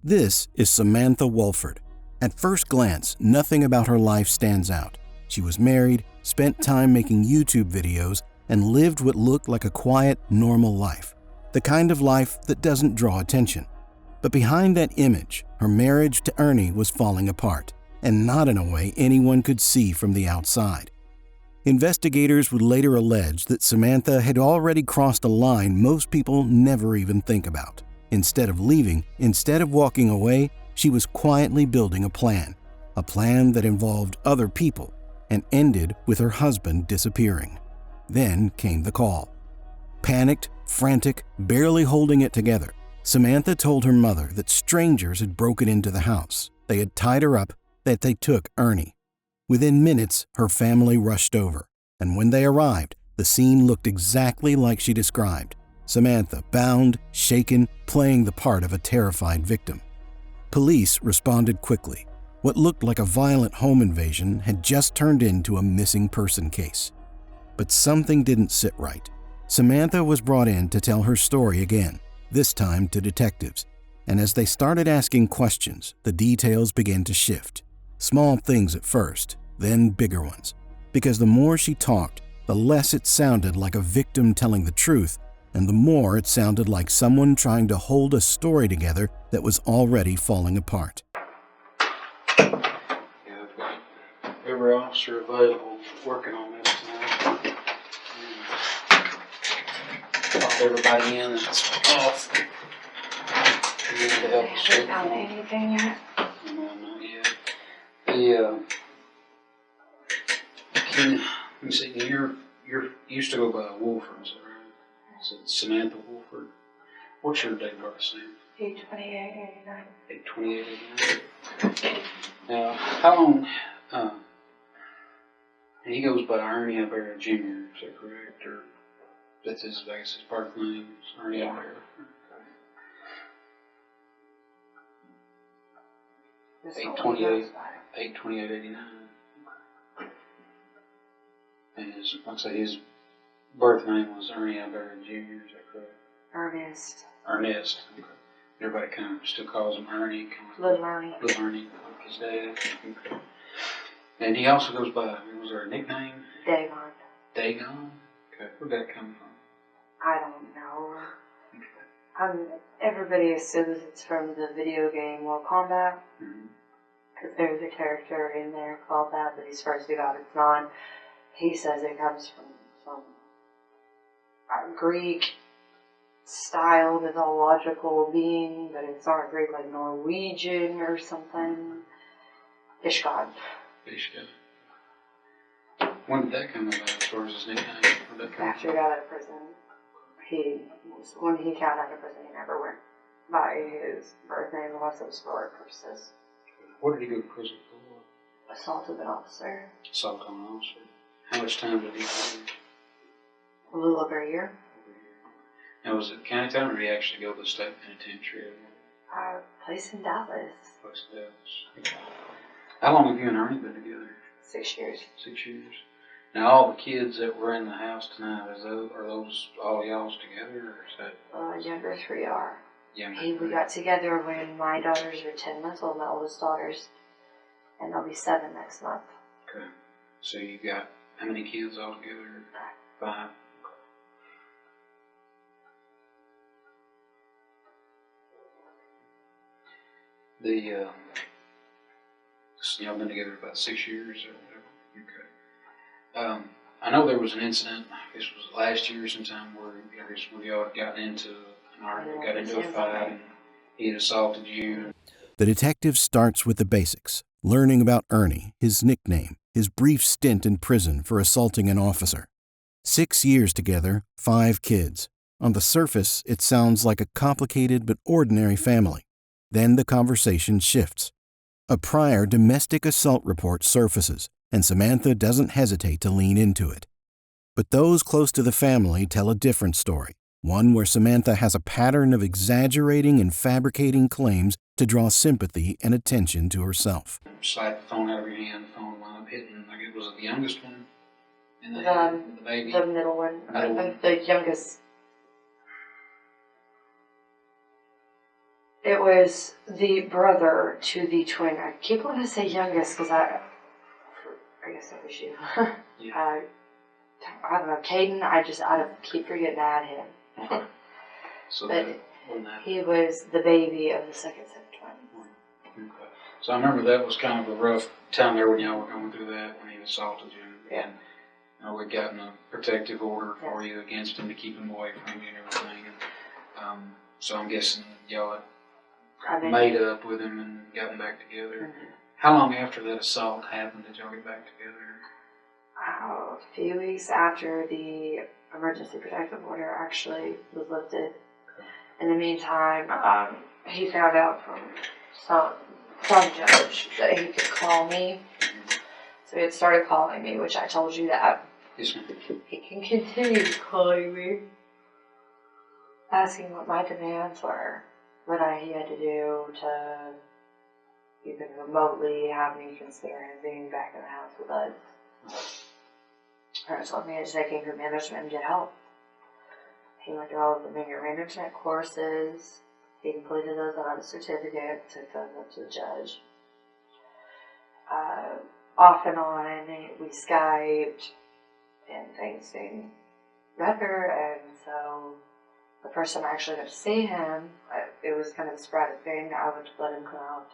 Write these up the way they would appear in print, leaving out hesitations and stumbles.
This is Samantha Wohlford. At first glance, nothing about her life stands out. She was married, spent time making YouTube videos, and lived what looked like a quiet, normal life. The kind of life that doesn't draw attention. But behind that image, her marriage to Ernie was falling apart, and not in a way anyone could see from the outside. Investigators would later allege that Samantha had already crossed a line most people never even think about. Instead of leaving, instead of walking away, she was quietly building a plan that involved other people, and ended with her husband disappearing. Then came the call. Panicked, frantic, barely holding it together, Samantha told her mother that strangers had broken into the house. They had tied her up, that they took Ernie. Within minutes, her family rushed over, and when they arrived, the scene looked exactly like she described. Samantha, bound, shaken, playing the part of a terrified victim. Police responded quickly. What looked like a violent home invasion had just turned into a missing person case. But something didn't sit right. Samantha was brought in to tell her story again, this time to detectives. And as they started asking questions, the details began to shift. Small things at first, then bigger ones. Because the more she talked, the less it sounded like a victim telling the truth, and the more it sounded like someone trying to hold a story together that was already falling apart. Yeah, I've got every officer available working on this tonight. Pop everybody in that's off. You need to help us. Haven't found anything yet? No, not yet. Let me see, you used to go by Wohlford, is that right? Is it Samantha Wohlford? What's your date of birth, Sam? 8/28/89. 8/28/89. Now, how long, he goes by Ernie Jr., is that correct? Or that's his, I guess, his birth name is Ernie Yeah. Jr. This 8/28/89. And like I say, his birth name was Ernie Jr., is that correct? Ernest. Ernest. Okay. Everybody kind of still calls him Ernie. Little Ernie. Little Ernie, like his dad. Okay. And he also goes by, was there a nickname? Dagon. Dagon? Okay. Where'd that come from? I don't know. Everybody assumes it's from the video game Mortal Kombat. Because there's a character in there called that, but he's supposed to be about it's not. He says it comes from some Greek style mythological being, but it's not Greek, like Norwegian or something. Fish god. Fish god. When did that come about as far as his nickname? Where'd that come After he got out of prison. When he got out of prison, he never went by his birth name unless it was for purposes. What did he go to prison for? Assault of an officer. Assault on an officer. How much time did he do? A little over a year. Now, was it county town, or did he actually go to the state penitentiary? Place in Dallas. Place in Dallas. How long have you and Ernie been together? 6 years. 6 years. Now, all the kids that were in the house tonight, are those all y'all's together, or is that? Younger 3 are. Younger. We got together when my daughters are 10 months old, my oldest daughters, and they'll be 7 next month. Okay. So you got how many kids all together? 5. Y'all been together about 6 years or whatever. Okay. I know there was an incident. I guess it was last year sometime where y'all had gotten into an argument, got into a fight, and he had assaulted you. The detective starts with the basics, learning about Ernie, his nickname, his brief stint in prison for assaulting an officer. 6 years together, 5 kids. On the surface, it sounds like a complicated but ordinary family. Then the conversation shifts. A prior domestic assault report surfaces, and Samantha doesn't hesitate to lean into it. But those close to the family tell a different story, one where Samantha has a pattern of exaggerating and fabricating claims to draw sympathy and attention to herself. Slide the phone out of your hand, the phone wound up hitting, like it was the youngest one in the head, the baby? The middle one. Middle one. The youngest. It was the brother to the twin. I keep wanting to say youngest because I guess that was you. Yeah. I don't know, Caden. I keep forgetting to add him. So but that he was the baby of the second set of twins. Okay. So I remember that was kind of a rough time there when y'all were going through that, when he assaulted you. Yeah. And we'd gotten a protective order for you against him to keep him away from you and everything. And so I'm guessing y'all had made up with him and gotten back together. Mm-hmm. How long after that assault happened did y'all get back together? A few weeks after the emergency protective order actually was lifted. Okay. In the meantime, he found out from some judge that he could call me. Mm-hmm. So he had started calling me, which I told you that. Yes, ma'am. He can continue calling me, asking what my demands were, what he had to do to even remotely have me consider him being back in the house with us. I told me to take anger management and get help. He went through all of the anger management courses. He completed those on a certificate, took those up to the judge. Off and on, we Skyped, and things seemed better, and so the first time I actually got to see him, it was kind of a sporadic thing. I would let him come out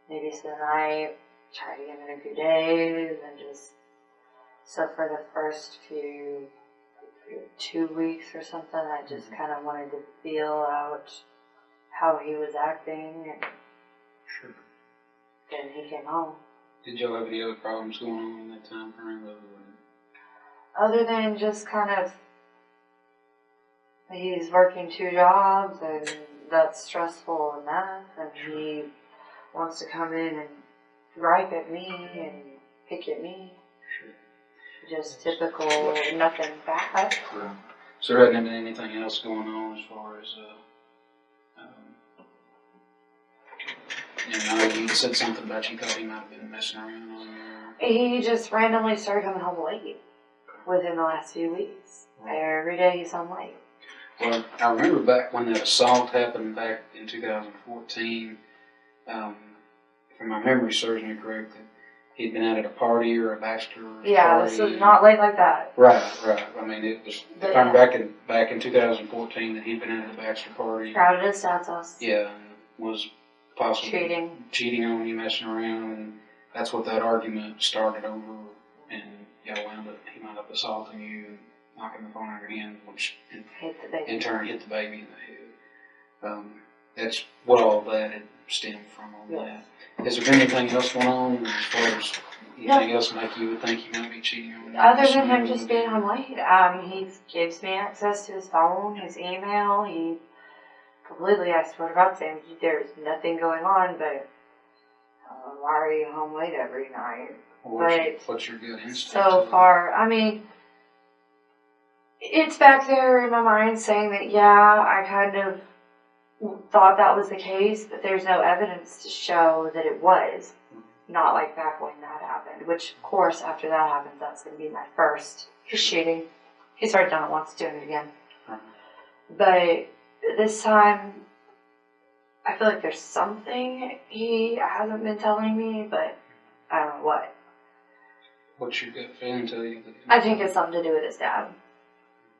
maybe spend the night, try again in a few days, and just, so for the first 2 weeks or something, I just kind of wanted to feel out how he was acting, and sure. Then he came home. Did y'all have any other problems going on in that time frame? Other than just kind of, he's working 2 jobs, and that's stressful enough, and he wants to come in and gripe at me and pick at me. Sure. Just typical, nothing bad. Sure. So there hadn't been anything else going on as far as, I know you said something about you thought he might have been messing around on you. He just randomly started coming home late within the last few weeks. Right. Every day he's home late. Well, I remember back when that assault happened back in 2014, if my memory serves me correct, that he'd been out at a party or a bachelor's party. Yeah, this was not late like that. Right. I mean, it was back in 2014 that he'd been out at a bachelor party. Crowded his dad's house. Yeah, and was possibly cheating on you, messing around, and that's what that argument started over. And he wound up assaulting you and knocking the phone out of your hand, which in turn hit the baby in the head. That's what all that had stemmed from all that. Has there been anything else going on as far as anything else make you would think he might be cheating on you? Other than him just being home late, he gives me access to his phone, his email. He completely, I swear to God, saying there's nothing going on, but why are you home late every night? What's your good instinct? So far, I mean, it's back there in my mind saying that, yeah, I kind of thought that was the case, but there's no evidence to show that it was. Not like back when that happened, which, of course, after that happens, that's going to be my first shooting. He's already done it once, doing it again. But this time, I feel like there's something he hasn't been telling me, but I don't know what. What's your gut feeling tell you? I think it's something to do with his dad.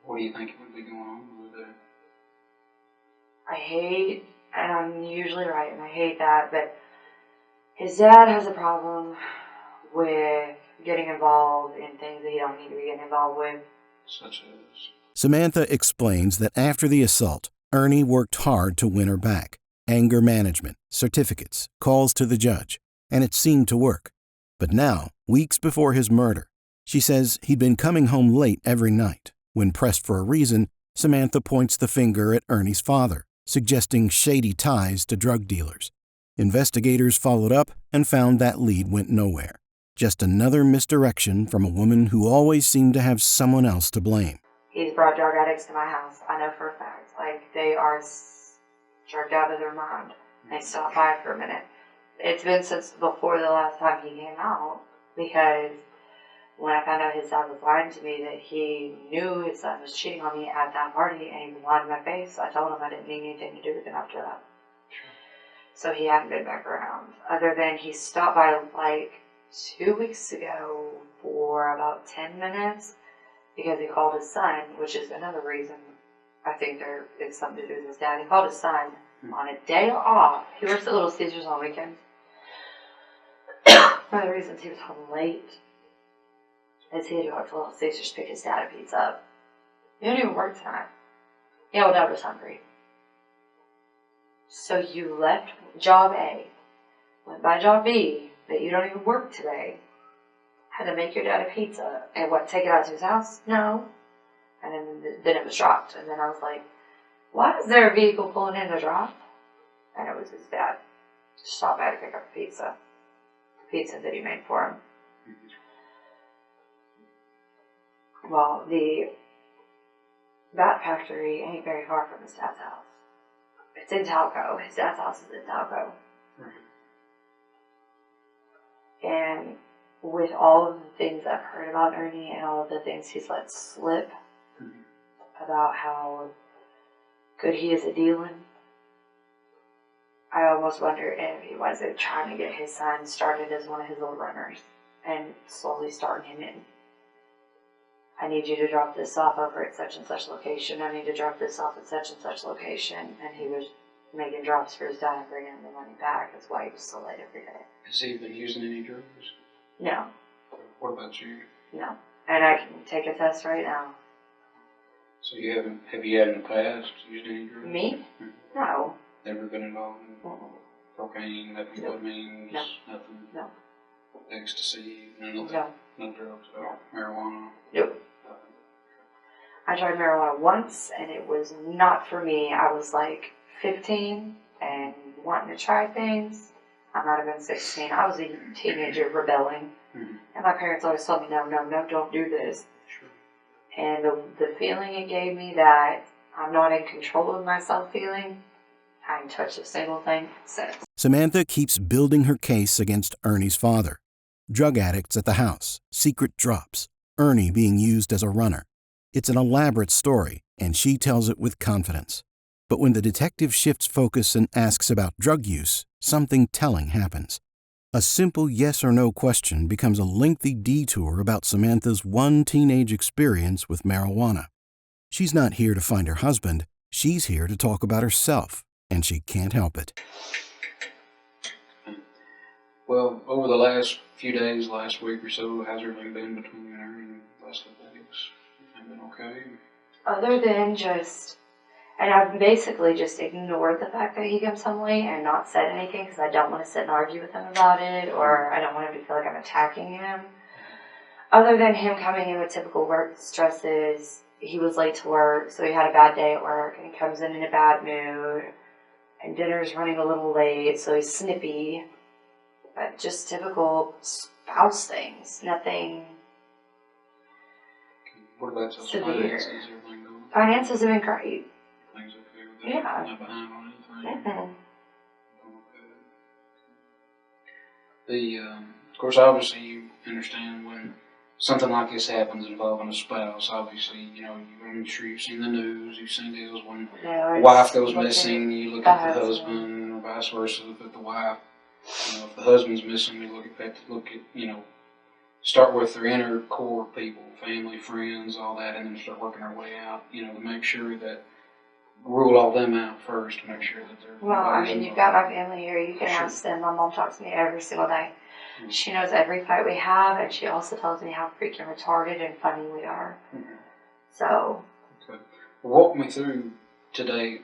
What do you think would be going on with that? I hate, and I'm usually right, and I hate that, but his dad has a problem with getting involved in things that he don't need to be getting involved with. Such as? Samantha explains that after the assault, Ernie worked hard to win her back. Anger management, certificates, calls to the judge, and it seemed to work. But now, weeks before his murder, she says he'd been coming home late every night. When pressed for a reason, Samantha points the finger at Ernie's father, suggesting shady ties to drug dealers. Investigators followed up and found that lead went nowhere. Just another misdirection from a woman who always seemed to have someone else to blame. He's brought drug addicts to my house. I know for a fact. Like, they are drugged out of their mind. They stop by for a minute. It's been since before the last time he came out, because when I found out his dad was lying to me that he knew his son was cheating on me at that party and he was lying to my face, I told him I didn't need anything to do with him after that. Sure. So he hadn't been back around. Other than he stopped by like 2 weeks ago for about 10 minutes because he called his son, which is another reason I think it's something to do with his dad. He called his son on a day off. He works at Little Caesars on weekends. One of the reasons he was home late is he had to go up to Little Caesars to pick his dad a pizza up. He didn't even work tonight. Yeah, well, Dad was hungry. So you left job A, went by job B, that you don't even work today, had to make your dad a pizza, and what, take it out to his house? No. And then it was dropped, and then I was like, why is there a vehicle pulling in to drop? And it was his dad. Stopped by to pick up a pizza. The pizza that he made for him. Well, the bat factory ain't very far from his dad's house. It's in Talco. His dad's house is in Talco. And with all of the things I've heard about Ernie and all of the things he's let slip about how good he is at dealing, I almost wonder if he wasn't trying to get his son started as one of his little runners and slowly starting him in. I need you to drop this off over at such and such location. I need to drop this off at such and such location. And he was making drops for his dad and bringing him the money back. That's why he was so late every day. Has he been using any drugs? No. What about you? No. And I can take a test right now. So have you had in the past used any drugs? Me? No. Never been involved in cocaine, methamphetamines, No. nothing? No. Ecstasy, none of that? No drugs at all? Marijuana? Nope. I tried marijuana once, and it was not for me. I was like 15 and wanting to try things. I might have been 16. I was a teenager rebelling. And my parents always told me, no, don't do this. Sure. And the feeling it gave me that I'm not in control of myself feeling, I haven't touched a single thing since. Samantha keeps building her case against Ernie's father. Drug addicts at the house, secret drops, Ernie being used as a runner. It's an elaborate story, and she tells it with confidence. But when the detective shifts focus and asks about drug use, something telling happens. A simple yes or no question becomes a lengthy detour about Samantha's one teenage experience with marijuana. She's not here to find her husband, she's here to talk about herself, and she can't help it. Well, over the last few days, last week or so, how's everything been between you and Ernie and the last couple of weeks? Been okay? Other than and I've basically just ignored the fact that he comes home late and not said anything because I don't want to sit and argue with him about it, or I don't want him to feel like I'm attacking him. Other than him coming in with typical work stresses, he was late to work, so he had a bad day at work, and he comes in a bad mood, and dinner's running a little late, so he's snippy. But just typical spouse things, nothing. What about those severe. finances? Everything going? Finances have been great. Things okay with that? Yeah. Not behind on anything? Mm-hmm. Okay. Of course, obviously, you understand when something like this happens involving a spouse. Obviously, I'm sure you've seen the news. You've seen deals when a wife goes missing, you look at the husband, or vice versa. Look at the wife. If the husband's missing, we look at start with their inner core people, family, friends, all that, and then start working our way out. To make sure that rule all them out first to make sure that they're. Well, I mean, you've got my family here. You can ask them. My mom talks to me every single day. Mm-hmm. She knows every fight we have, and she also tells me how freaking retarded and funny we are. Mm-hmm. So. Okay. Well, walk me through today,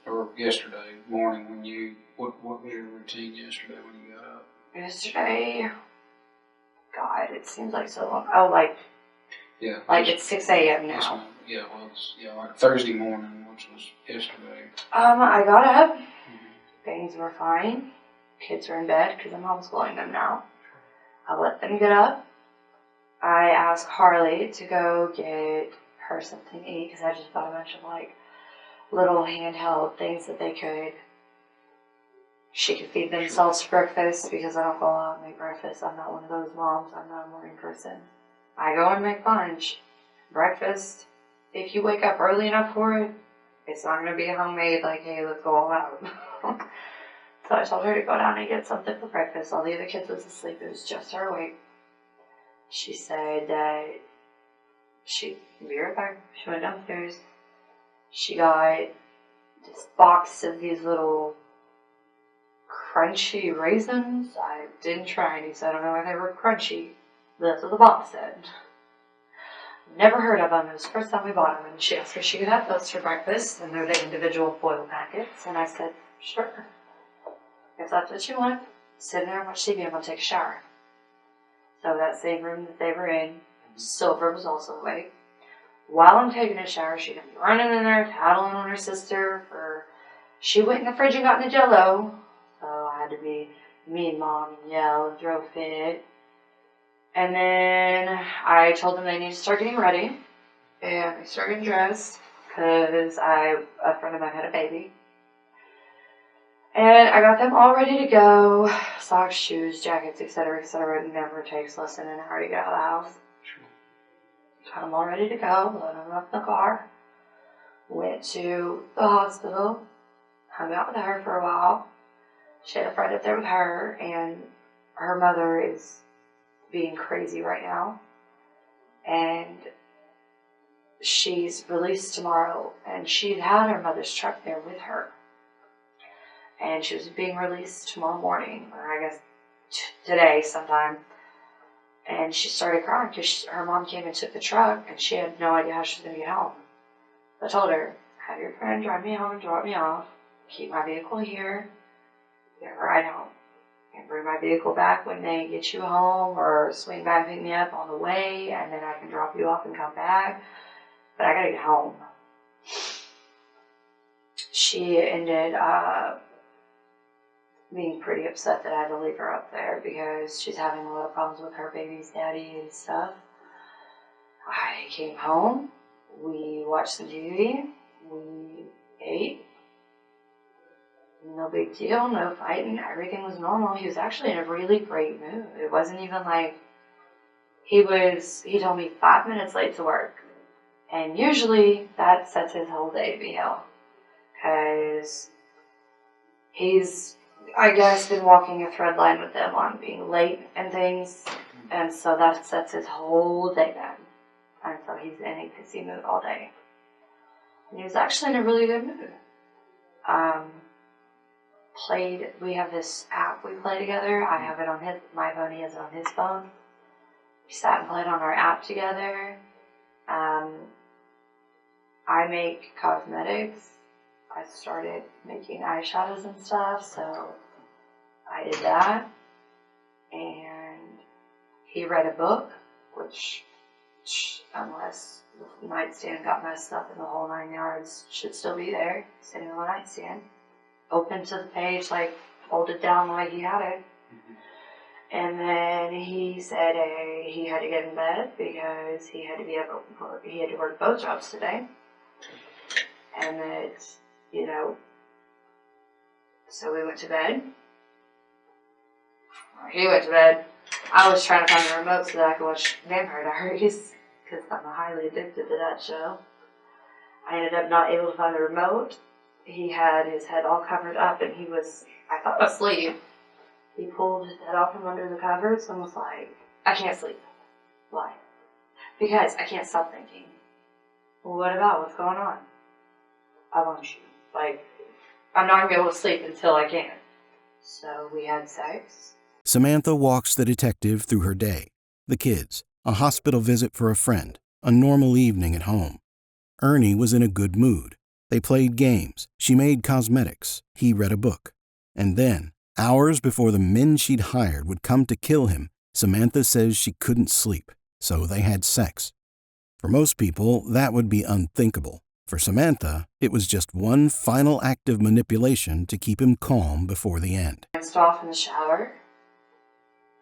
or yesterday morning when you. What was your routine yesterday when you got up? Yesterday, God, it seems like so long. Oh, like. Yeah. Like it's 6 a.m. now. Yes, ma'am. Yeah, well, it's like Thursday morning, which was yesterday. I got up. Mm-hmm. Things were fine. Kids were in bed because I'm homeschooling them now. I let them get up. I asked Harley to go get her something to eat because I just bought a bunch of little handheld things that she could feed themselves breakfast because I don't go out and make breakfast. I'm not one of those moms. I'm not a morning person. I go and make lunch. Breakfast, if you wake up early enough for it, it's not going to be homemade hey, let's go all out. So I told her to go down and get something for breakfast. All the other kids was asleep. It was just her awake. She said that she'd be right back. She went downstairs. She got this box of these little crunchy raisins. I didn't try any, so I don't know why they were crunchy. That's what the box said. Never heard of them. It was the first time we bought them. And she asked if she could have those for breakfast, and they're the individual foil packets. And I said, sure. If that's what you want, sit there and watch TV. I'm going to take a shower. So that same room that they were in, Silver was also awake. While I'm taking a shower, she comes running in there, tattling on her sister. She went in the fridge and got in the Jell-O. So I had to be mean mom and yell and throw a fit. And then I told them they need to start getting ready. And they started getting dressed because a friend of mine had a baby. And I got them all ready to go. Socks, shoes, jackets, etc., etc. It never takes less than an hour to get out of the house. Got them all ready to go. Loaded them up in the car. Went to the hospital. Hung out with her for a while. She had a friend up there with her. And her mother is being crazy right now. And she's released tomorrow. And she'd had her mother's truck there with her. And she was being released tomorrow morning, or I guess today sometime. And she started crying because her mom came and took the truck, and she had no idea how she was going to get home. I told her, have your friend drive me home and drop me off, keep my vehicle here, get a ride home, and bring my vehicle back when they get you home, or swing by and pick me up on the way, and then I can drop you off and come back. But I got to get home. She ended up being pretty upset that I had to leave her up there because she's having a lot of problems with her baby's daddy and stuff. I came home, we watched some TV, we ate, no big deal, no fighting, everything was normal. He was actually in a really great mood. It wasn't even like, he told me 5 minutes late to work. And usually that sets his whole day to be hell. Because he's, I guess, been walking a thread line with them on being late and things, and so that sets his whole day then. And so he's in a pissy mood all day. And he was actually in a really good mood. We have this app we play together. I have it on my phone, he has it on his phone. We sat and played on our app together. I make cosmetics. I started making eyeshadows and stuff, so I did that. And he read a book, which, unless the nightstand got messed up and the whole 9 yards, should still be there, sitting on the nightstand. Open to the page, like, folded down the way he had it. And then he said he had to get in bed because he had to work both jobs today. And that, so we went to bed. He went to bed. I was trying to find a remote so that I could watch Vampire Diaries because I'm highly addicted to that show. I ended up not able to find the remote. He had his head all covered up and I thought, asleep. He pulled his head out from under the covers and was like, I can't sleep. Why? Because I can't stop thinking. Well, what about? What's going on? I want you. I'm not going to be able to sleep until I can. So we had sex. Samantha walks the detective through her day, the kids, a hospital visit for a friend, a normal evening at home. Ernie was in a good mood. They played games. She made cosmetics. He read a book. And then, hours before the men she'd hired would come to kill him, Samantha says she couldn't sleep, so they had sex. For most people, that would be unthinkable. For Samantha, it was just one final act of manipulation to keep him calm before the end. I rinsed off in the shower.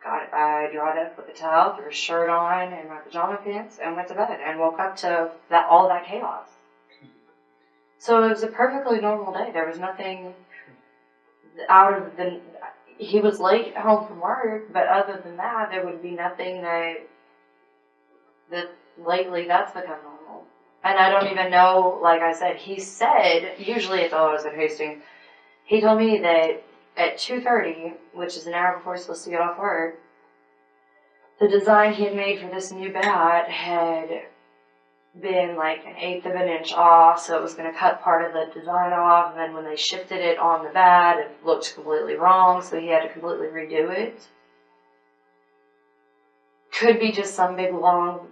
I dried up with a towel, threw a shirt on and my pajama pants, and went to bed and woke up to all that chaos. So it was a perfectly normal day. There was nothing out of the... He was late home from work, but other than that, there would be nothing that lately that's become normal. And I don't even know, like I said, he said, usually it's always in Hastings, he told me that at 2:30, which is an hour before he's supposed to get off work, the design he had made for this new bat had been like 1/8 of an inch off, so it was going to cut part of the design off, and then when they shifted it on the bat, it looked completely wrong, so he had to completely redo it. Could be just some big, long,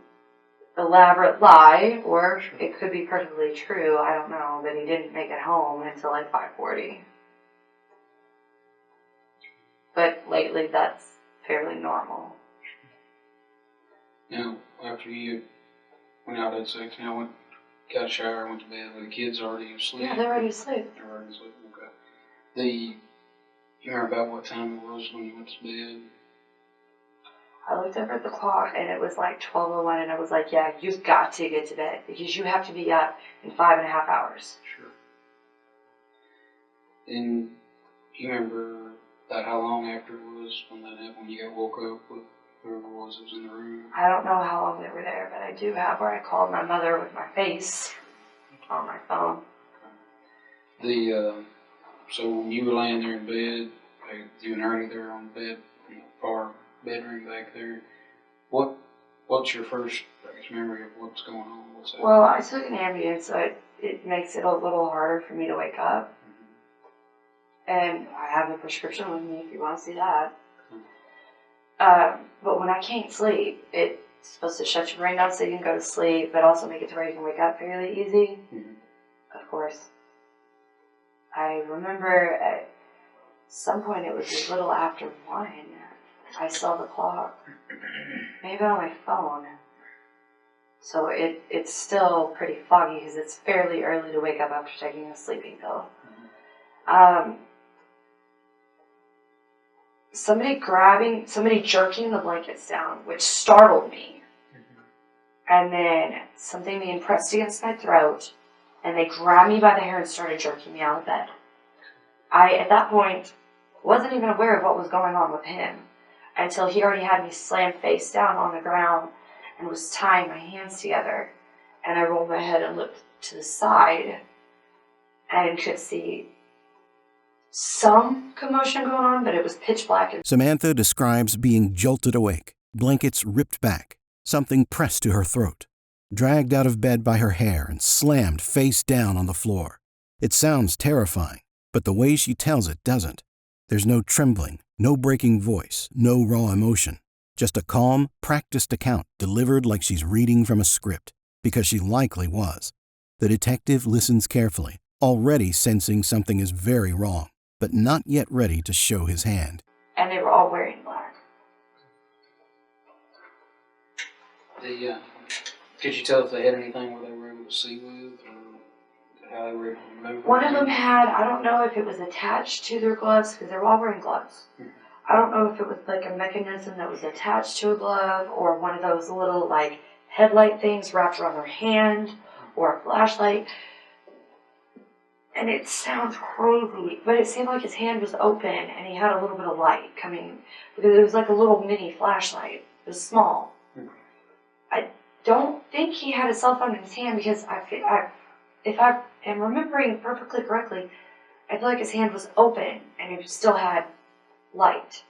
elaborate lie, or it could be perfectly true, I don't know, but he didn't make it home until like 5:40. But lately, that's fairly normal. Now, after you went out at 6, now got a shower, went to bed, were the kids already asleep? Yeah, they're already asleep. They're already asleep, okay. You remember about what time it was when you went to bed? I looked over at the clock and it was like 12:01, and I was like, yeah, you've got to get to bed because you have to be up in 5.5 hours. Sure. And you remember about how long after it was when that happened, when you got woke up with whoever it was in the room? I don't know how long they were there, but I do have where I called my mother with my face on my phone. So when you were laying there in bed, you and Ernie there on the bed, in the far bedroom back there, what's your first memory of what's going on? What's happening? Well, I took an Ambien, so it makes it a little harder for me to wake up. And I have a prescription with me if you want to see that. But when I can't sleep, it's supposed to shut your brain down so you can go to sleep, but also make it to where you can wake up fairly easy. Of course. I remember at some point, it was a little after 1, I saw the clock, maybe on my phone. So it's still pretty foggy because it's fairly early to wake up after taking a sleeping pill. Somebody jerking the blankets down, which startled me. And then something being pressed against my throat, and they grabbed me by the hair and started jerking me out of bed. I, at that point, wasn't even aware of what was going on with him until he already had me slammed face down on the ground and was tying my hands together. And I rolled my head and looked to the side and could see some commotion going on, but it was pitch black. Samantha describes being jolted awake, blankets ripped back, something pressed to her throat, dragged out of bed by her hair and slammed face down on the floor. It sounds terrifying, but the way she tells it doesn't. There's no trembling, no breaking voice, no raw emotion. Just a calm, practiced account delivered like she's reading from a script, because she likely was. The detective listens carefully, already sensing something is very wrong, but not yet ready to show his hand. And they were all wearing black. Could you tell if they had anything where they were able to see with, or how they were able to move? One of them had, I don't know if it was attached to their gloves, because they were all wearing gloves. I don't know if it was like a mechanism that was attached to a glove, or one of those little like headlight things wrapped around their hand, or a flashlight. And it sounds crazy, but it seemed like his hand was open and he had a little bit of light coming, because it was like a little mini flashlight. It was small. I don't think he had a cell phone in his hand, because if I am remembering perfectly correctly, I feel like his hand was open and it still had light.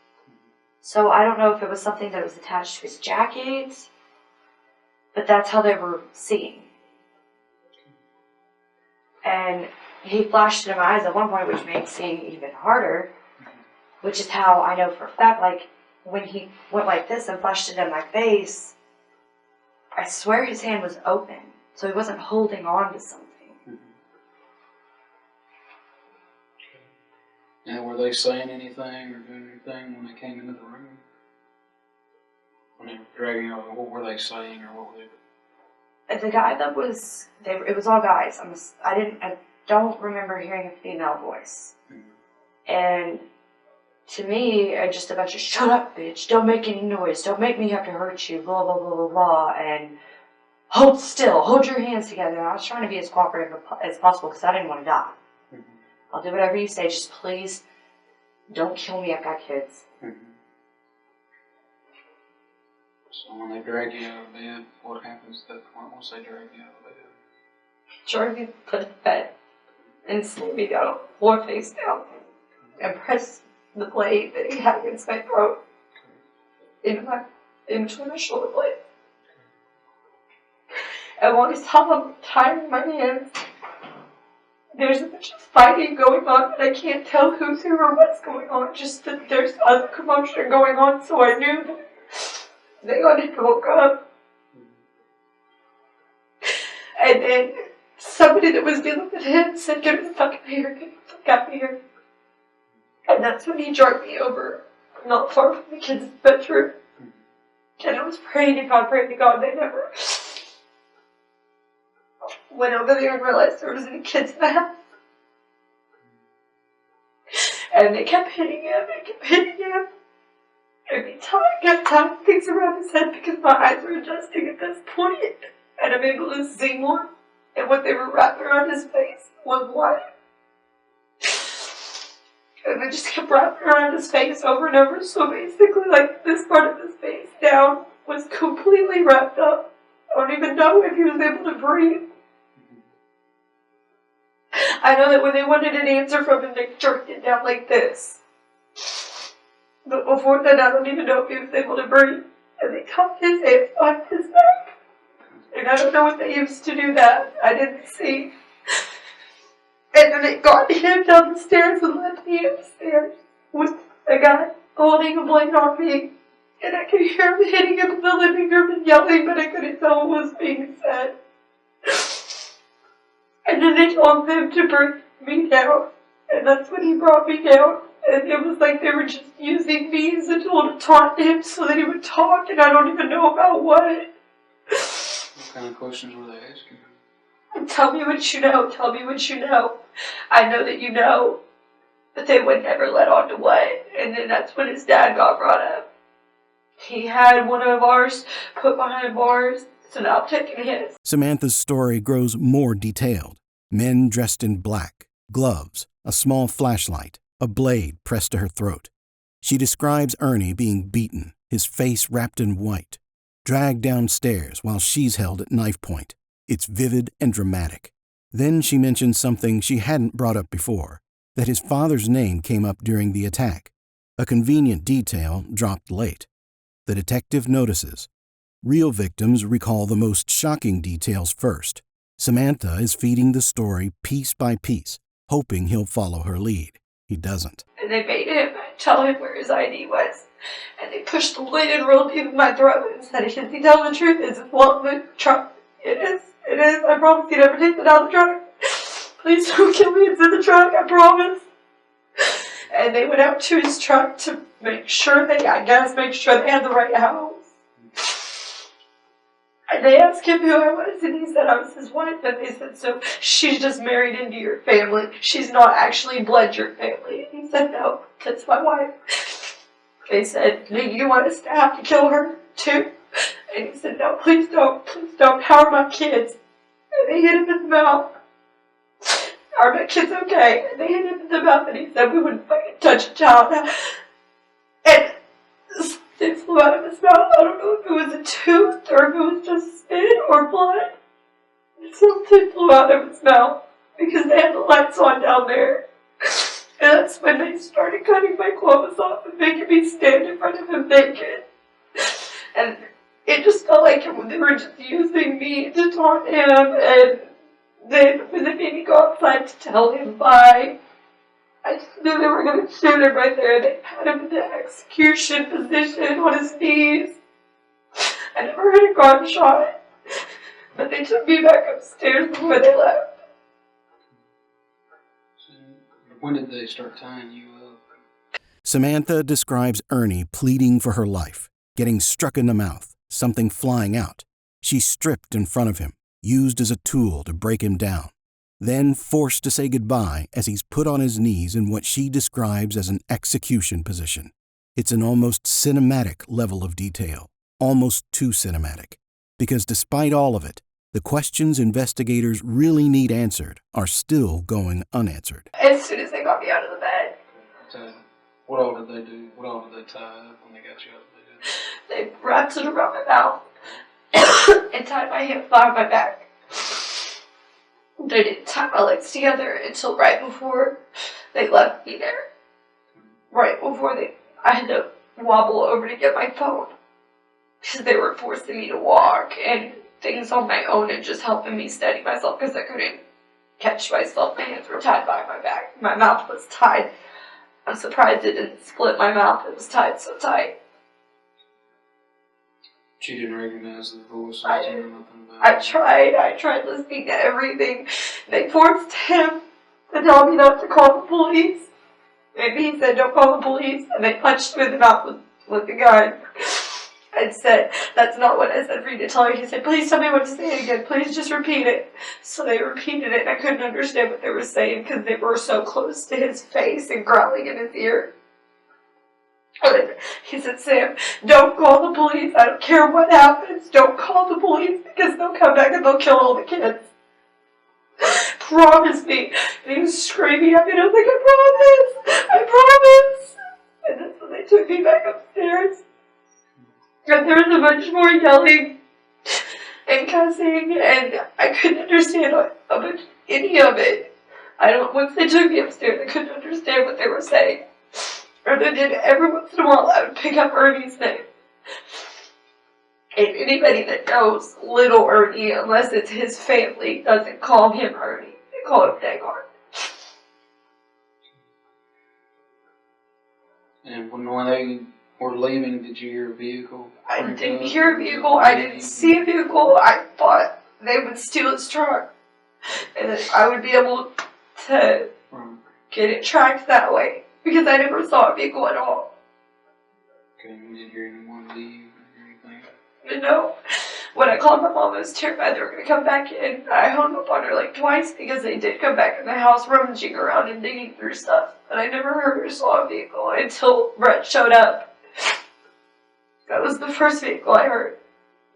So I don't know if it was something that was attached to his jacket, but that's how they were seeing. And he flashed it in my eyes at one point, which made seeing even harder, which is how I know for a fact, like, when he went like this and flashed it in my face, I swear his hand was open, so he wasn't holding on to something. And were they saying anything or doing anything when they came into the room? When they were dragging out, what were they saying, or what were they? The guy that was, it was all guys. I don't remember hearing a female voice. And to me, just a bunch of, shut up, bitch, don't make any noise, don't make me have to hurt you, blah, blah, blah, blah, blah, and hold still, hold your hands together. And I was trying to be as cooperative as possible because I didn't want to die. I'll do whatever you say, just please don't kill me, I've got kids. So when they drag you out of bed, what happens at that point once they drag you out of bed? Drag me to the bed and slam me down, floor face down, and press the blade that he had against my throat, in between my shoulder blades. And when I saw him tying my hands, there's a bunch of fighting going on, and I can't tell who's who or what's going on, just that there's other commotion going on, so I knew that they woke up. And then somebody that was dealing with him said, "Get the fuck out of here, get the fuck out of here." And that's when he dragged me over, not far from the kids' bedroom. And I was praying to God, they never went over there and realized there was any kids in the house. And they kept hitting him, Every time I kept tying things around his head because my eyes were adjusting at this point. And I'm able to see more. And what they were wrapping around his face was white. And they just kept wrapping around his face over and over. So basically, like, this part of his face down was completely wrapped up. I don't even know if he was able to breathe. I know that when they wanted an answer from him, they jerked it down like this. But before that, I don't even know if he was able to breathe. And they caught his hands on his back. And I don't know what they used to do that. I didn't see. And then they got him down the stairs and left me upstairs with a guy holding a blade on me. And I could hear him hitting him in the living room and yelling, but I couldn't tell what was being said. And then they told them to bring me down. And that's when he brought me down. And it was like they were just using me as a tool to taunt him so that he would talk, and I don't even know about what. What kind of questions were they asking? Tell me what you know. Tell me what you know. I know that you know. But they would never let on to what. And then that's when his dad got brought up. He had one of ours put behind bars, so now I'm taking his. Samantha's story grows more detailed. Men dressed in black, gloves, a small flashlight, a blade pressed to her throat. She describes Ernie being beaten, his face wrapped in white, dragged downstairs while she's held at knife point. It's vivid and dramatic. Then she mentions something she hadn't brought up before, that his father's name came up during the attack, a convenient detail dropped late. The detective notices. Real victims recall the most shocking details first. Samantha is feeding the story piece by piece, hoping he'll follow her lead. He doesn't. And they made him tell him where his ID was. And they pushed the blade in real deep in my throat and said, "Is he telling the truth? Is it long the truck?" It is. I promise you never take it out of the truck. Please don't kill me. It's in the truck, I promise. And they went out to his truck to make sure they had the right house. And they asked him who I was, and he said I was his wife. And they said, "So she's just married into your family. She's not actually bled your family." And he said, "No, that's my wife." They said, "Do you want us to have to kill her too?" And he said, "No, please don't. How are my kids?" And they hit him in the mouth. "Are my kids okay?" And they hit him in the mouth, and he said, "We wouldn't fucking touch a child." And it flew out of his mouth. I don't know if it was a tooth or if it was just spit or blood. Something flew out of his mouth because they had the lights on down there. And that's when they started cutting my clothes off and making me stand in front of him naked. And it just felt like they were just using me to taunt him. And then when they made me go outside to tell him bye, I just knew they were going to shoot him right there. They had him in the execution position on his knees. I never heard a gunshot. But they took me back upstairs before they left. So when did they start tying you up? Samantha describes Ernie pleading for her life, getting struck in the mouth, something flying out. She's stripped in front of him, used as a tool to break him down, then forced to say goodbye as he's put on his knees in what she describes as an execution position. It's an almost cinematic level of detail, almost too cinematic, because despite all of it, the questions investigators really need answered are still going unanswered. As soon as they got me out of the bed, what all did they do? What all did they tie up when they got you out of the bed? they wrapped it around my mouth and tied my hands behind my back. They didn't tie my legs together until right before they left me there. right before I had to wobble over to get my phone. Because they were forcing me to walk and things on my own and just helping me steady myself because I couldn't catch myself. My hands were tied behind my back. My mouth was tied. I'm surprised it didn't split my mouth. It was tied so tight. She didn't recognize the voice. I tried listening to everything. They forced him to tell me not to call the police. And he said, don't call the police. And they punched him in the mouth with the gun. And said, that's not what I said for you to tell you. He said, please tell me what to say again. Please just repeat it. So they repeated it, and I couldn't understand what they were saying because they were so close to his face and growling in his ear. And he said, Sam, don't call the police. I don't care what happens. Don't call the police because they'll come back and they'll kill all the kids. Promise me. And he was screaming at me, and I was like, I promise. And that's when they took me back upstairs. And there was a bunch more yelling and cussing, and I couldn't understand any of it. Once they took me upstairs, I couldn't understand what they were saying. Other than every once in a while, I would pick up Ernie's name. And anybody that knows little Ernie, unless it's his family, doesn't call him Ernie. They call him Dagar. And when they were leaving, did you hear a vehicle? I didn't hear a vehicle. I didn't see a vehicle. I thought they would steal his truck. And then I would be able to get it tracked that way. Because I never saw a vehicle at all. Okay, you didn't hear anyone leave or anything? No. When I called my mom, I was terrified they were going to come back in. I hung up on her like twice because they did come back in the house rummaging around and digging through stuff. But I never heard or saw a vehicle until Brett showed up. That was the first vehicle I heard.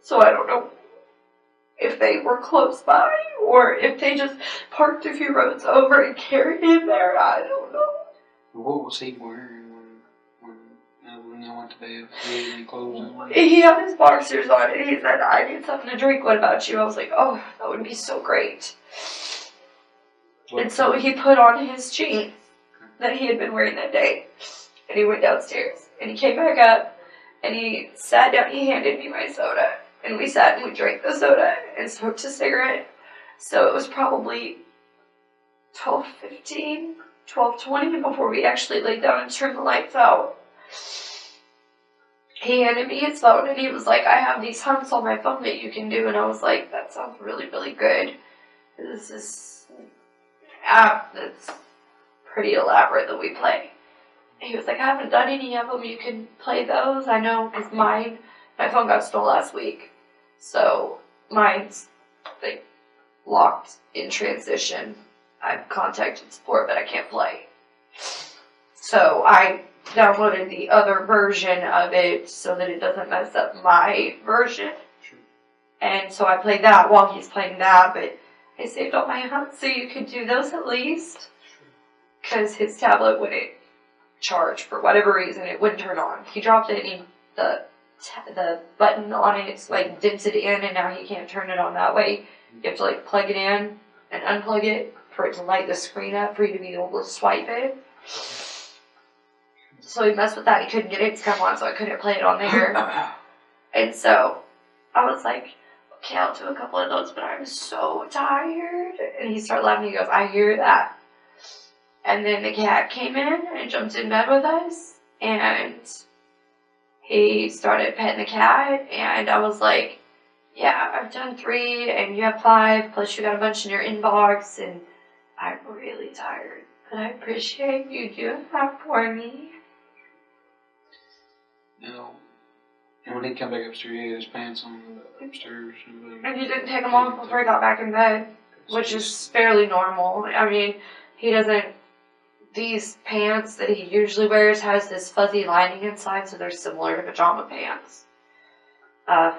So I don't know if they were close by or if they just parked a few roads over and carried him there. I don't know. What was he wearing when y'all went to bed? He had any clothes on? He had his boxers on and he said, I need something to drink. What about you? I was like, oh, that would be so great. And so he put on his jeans that he had been wearing that day. And he went downstairs. And he came back up. And he sat down, he handed me my soda. And we sat and we drank the soda and smoked a cigarette. So it was probably 12:15, 12:20 before we actually laid down and turned the lights out. He handed me his phone and he was like, I have these hunts on my phone that you can do. And I was like, that sounds really, really good. This is an app that's pretty elaborate that we play. He was like, I haven't done any of them. You can play those. I know, because my phone got stolen last week. So mine's like locked in transition. I've contacted support, but I can't play. So I downloaded the other version of it so that it doesn't mess up my version. Sure. And so I played that while he's playing that, but I saved all my hunts so you could do those at least. Because his tablet wouldn't charge for whatever reason. It wouldn't turn on. He dropped it and the button on it like dips it in, and now he can't turn it on that way. You have to like plug it in and unplug it for it to light the screen up for you to be able to swipe it. So he messed with that. He couldn't get it to come on, so I couldn't play it on there. And so I was like, okay, I'll do a couple of those, but I'm so tired. And he started laughing. He goes, I hear that. And then the cat came in and jumped in bed with us, and he started petting the cat, and I was like, yeah, I've done 3, and you have 5, plus you got a bunch in your inbox, and I'm really tired, but I appreciate you doing that for me. No. And when he come back upstairs, he had his pants on upstairs. And he didn't take them off before he got back in bed, which is fairly normal. I mean, he doesn't. These pants that he usually wears has this fuzzy lining inside, so they're similar to pajama pants.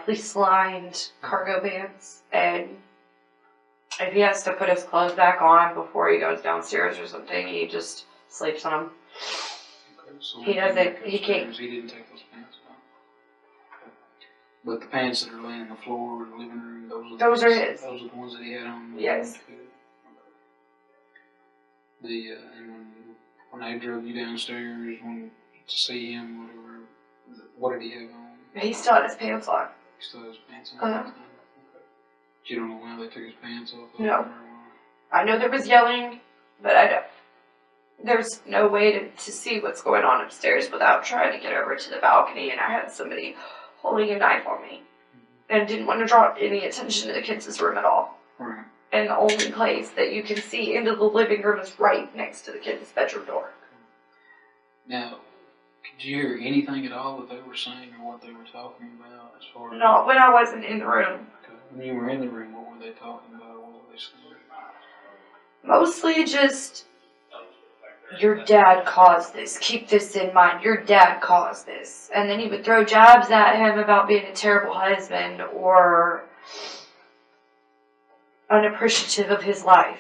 Fleece-lined cargo pants. And if he has to put his clothes back on before he goes downstairs or something, he just sleeps on them. Okay, so he doesn't, he can't. He didn't take those pants off. But the pants that are laying on the floor in the living room, those are his. Those are the ones that he had on. Yes. And when they drug you downstairs to see him, whatever, what did he have on? He still had his pants on. He still had his pants on? Uh-huh. Okay. You don't know why they took his pants off? No. I know there was yelling, but there's no way to see what's going on upstairs without trying to get over to the balcony, and I had somebody holding a knife on me and didn't want to draw any attention to the kids' room at all. Right. And the only place that you can see into the living room is right next to the kids' bedroom door. Now, did you hear anything at all that they were saying or what they were talking about as far as... Not when I wasn't in the room. Okay. When you were in the room, what were they talking about? What were they saying? Mostly just, your dad caused this. Keep this in mind. Your dad caused this. And then he would throw jabs at him about being a terrible husband or unappreciative of his life.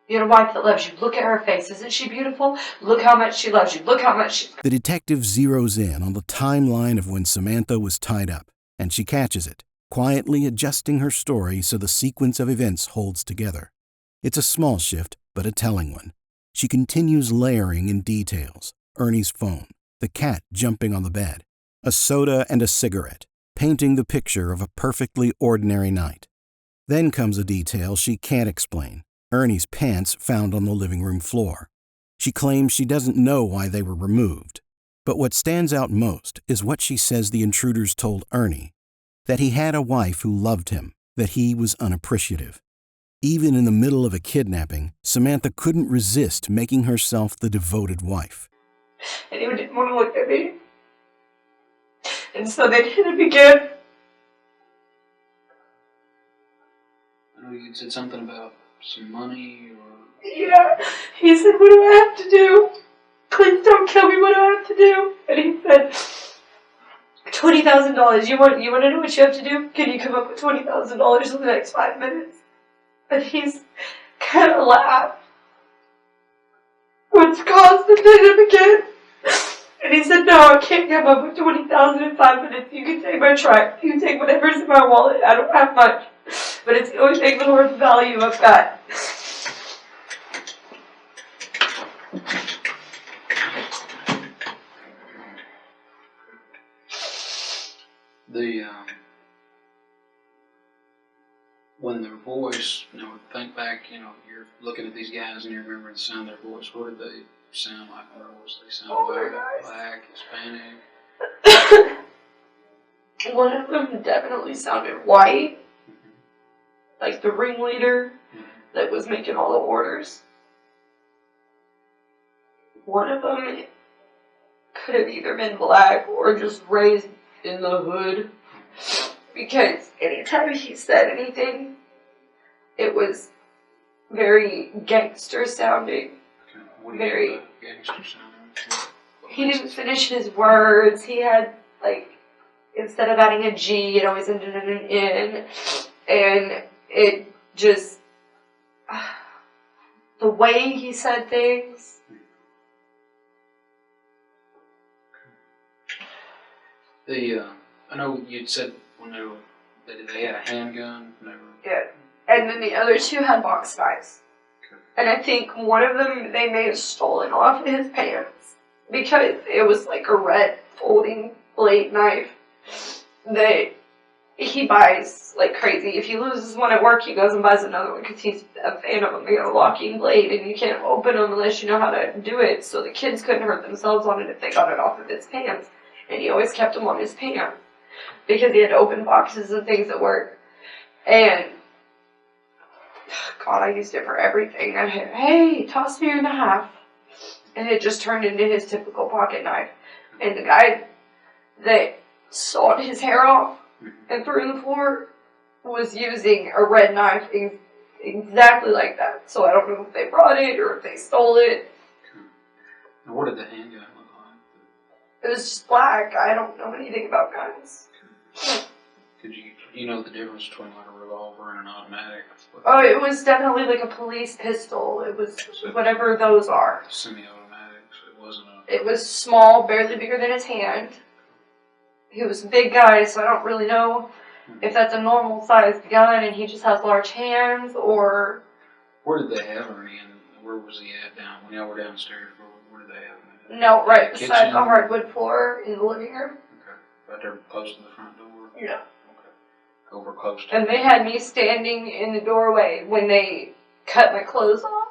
You had a wife that loves you. Look at her face. Isn't she beautiful? Look how much she loves you. Look how much she... The detective zeroes in on the timeline of when Samantha was tied up, and she catches it, quietly adjusting her story so the sequence of events holds together. It's a small shift, but a telling one. She continues layering in details. Ernie's phone, the cat jumping on the bed, a soda and a cigarette, painting the picture of a perfectly ordinary night. Then comes a detail she can't explain. Ernie's pants found on the living room floor. She claims she doesn't know why they were removed. But what stands out most is what she says the intruders told Ernie, that he had a wife who loved him, that he was unappreciative. Even in the middle of a kidnapping, Samantha couldn't resist making herself the devoted wife. And he didn't want to look at me. And so they hit him again. I know you said something about some money or... Yeah. He said, what do I have to do? Please don't kill me. What do I have to do? And he said, $20,000. You want to know what you have to do? Can you come up with $20,000 in the next 5 minutes? And he's kind of laughed, which caused him to hit him again. And he said, no, I can't come up with $20,000 in 5 minutes. You can take my track. You can take whatever's in my wallet. I don't have much. But it's the only thing that's worth value I've got. When their voice, think back, you're looking at these guys and you're remembering the sound of their voice. What did they sound like? What was they sound like? Black, Hispanic? One of them definitely sounded white. Like the ringleader that was making all the orders. One of them could have either been black or just raised in the hood. Because anytime he said anything, it was very gangster sounding. Very gangster sounding. He didn't finish his words. He had, instead of adding a G, it always ended in an N. And it just, the way he said things. I know you'd said when they had a handgun. Yeah. And then the other two had box knives. Okay. And I think one of them they may have stolen off his pants because it was like a red folding blade knife that he buys like crazy. If he loses one at work, he goes and buys another one because he's a fan of them. They got a locking blade and you can't open them unless you know how to do it. So the kids couldn't hurt themselves on it if they got it off of his pants. And he always kept them on his pants because he had to open boxes and things at work. And God, I used it for everything. I'd hit, hey, toss me in the half. And it just turned into his typical pocket knife. And the guy that sawed his hair off and threw it in the floor was using a red knife exactly like that. So I don't know if they brought it or if they stole it. Now, what did the handgun look like? It was just black. I don't know anything about guns. Do you know the difference between like a revolver and an automatic? Oh, it was definitely like a police pistol. It was whatever those are. Semi-automatics. It wasn't a... It was small, barely bigger than his hand. He was a big guy, so I don't really know if that's a normal sized gun and he just has large hands or... Where did they have Ernie Where was he at down when y'all were downstairs? Where did they have him? No, right Kitchen? beside the hardwood floor in the living room. Okay. Right there close to the front door? Yeah. Okay. Over close to And they had me standing in the doorway when they cut my clothes off.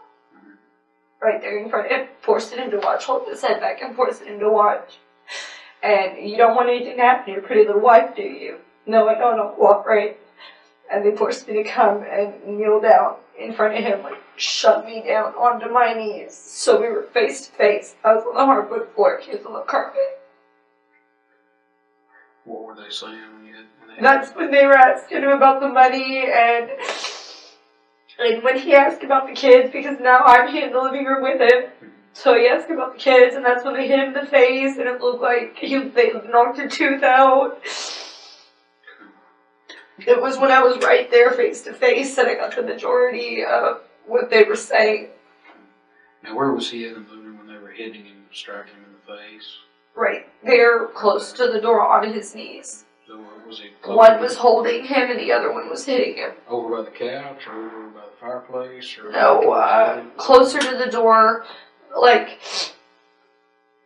Right there in front of him, forcing him to watch, hold his head back and forcing him to watch. And you don't want anything to happen to your pretty little wife, do you? No, I don't walk right. And they forced me to come and kneel down in front of him, like shove me down onto my knees. So we were face to face. I was on the hardwood floor, he was on the carpet. What were they saying when you had... That's when they were asking him about the money and when he asked about the kids, because now I'm here in the living room with him. So he asked about the kids, and that's when they hit him in the face, and it looked like they knocked a tooth out. It was when I was right there face to face that I got the majority of what they were saying. Now, where was he in the living room when they were hitting him, striking him in the face? Right there, close to the door, on his knees. So was he one was holding him, and the other one was hitting him. Over by the couch, or over by the fireplace? Or no, closer to the door, like,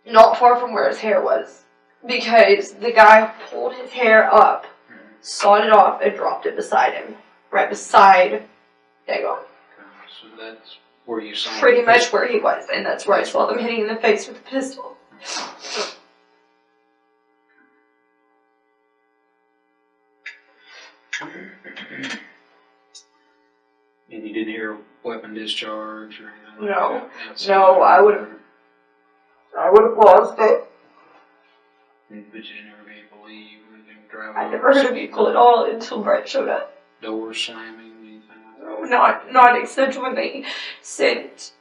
not far from where his hair was. Because the guy pulled his hair up, sawed it off, and dropped it beside him. Right beside Dagon. So that's where you saw him? Pretty much where he was, and that's where I saw them hitting in the face with the pistol. And you didn't hear weapon discharge or anything? No, like that? no, I would have lost it. But you didn't ever be able to leave? I never heard a vehicle at all until Brett showed up. Doors slamming, anything like that? No, not except when they sent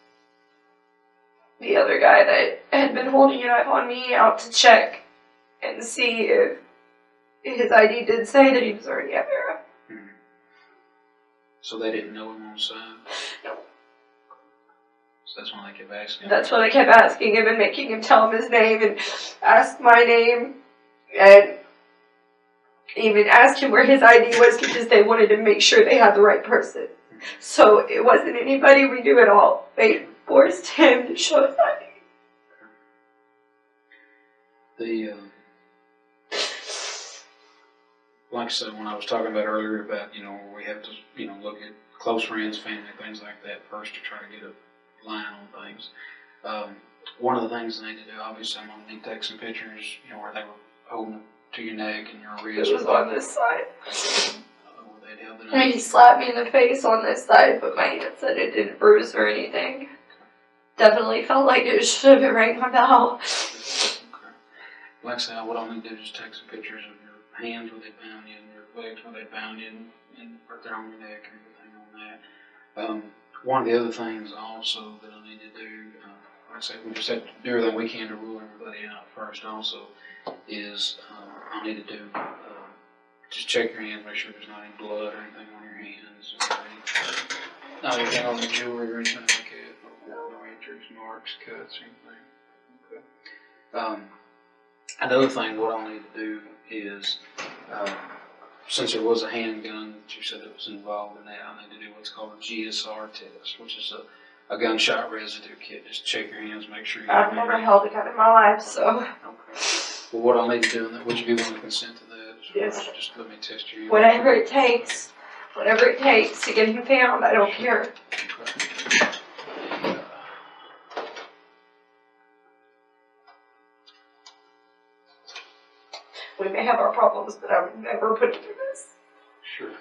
the other guy that had been holding a knife on me out to check and see if his ID did say that he was already at Vera. So they didn't know him on site? No. So that's when they kept asking him? That's when they kept asking him and making him tell him his name and ask my name and even ask him where his ID was because they wanted to make sure they had the right person. So it wasn't anybody we knew at all. They forced him to show his ID. Like I said, when I was talking about earlier about, we have to, look at close friends, family, things like that first to try to get a line on things. One of the things I need to do, obviously, I'm going to need to take some pictures, where they were holding it to your neck and your wrist. It was on this side. Where they held the knife. He slapped me in the face on this side, but my hand said it didn't bruise or anything. Definitely felt like it should have rang my bell. Okay. Like I said, what I'll need to do is just take some pictures of your hands where they bound you and your legs where they bound you and right there on your neck and everything on that. One of the other things also that I need to do, like I said, we just have to do everything we can to rule everybody out first also, is I need to do, just check your hands, make sure there's not any blood or anything on your hands. Not anything on the jewelry or anything like that. No injuries, marks, cuts, or anything. Okay. Another thing, what I'll need to do is, since there was a handgun that you said that was involved in that, I need to do what's called a GSR test, which is a gunshot residue kit. Just check your hands, make sure you I've never held a gun in my life, so. Okay. Well, what I'll need to do, would you be willing to consent to that? Yes. Just let me test you. Whatever it takes to get him found, I don't care. Okay. We may have our problems, but I would never put him through this. Sure.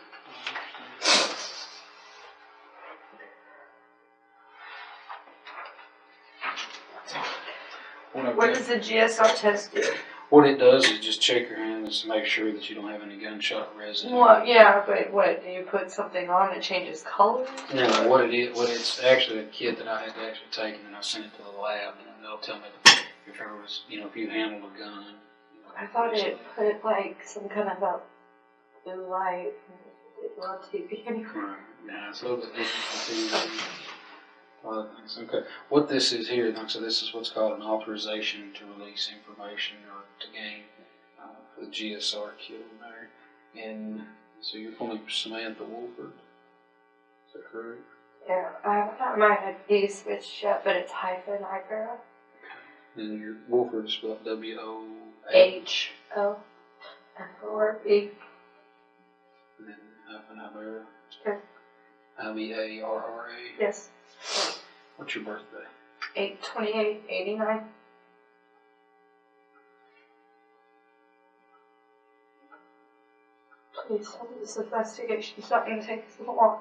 What does the GSR test do? What it does is just check your hands to make sure that you don't have any gunshot residue. Well, yeah, but what, do you put something on that changes color? No, what it's actually a kit that I had to actually take and then I sent it to the lab and they'll tell me if there was, if you handled a gun. I thought it put like some kind of a blue light on TV anyway. Right. Yeah, it's a little bit different from TV. Other things. Okay. What this is here, so this is what's called an authorization to release information or to gain for the GSR kit there. And so you're full name Samantha Wohlford. Is that correct? Yeah, I haven't had my ID switched yet, but it's hyphen Ibera. And your Wohlford is spelled W-O-H. H-O. F-O-R-B. And then hyphen Ibera. Okay. I-B-A-R-R-A. Yes. What's your birthday? 8/28/89. Please tell me this investigation's not going to take us long.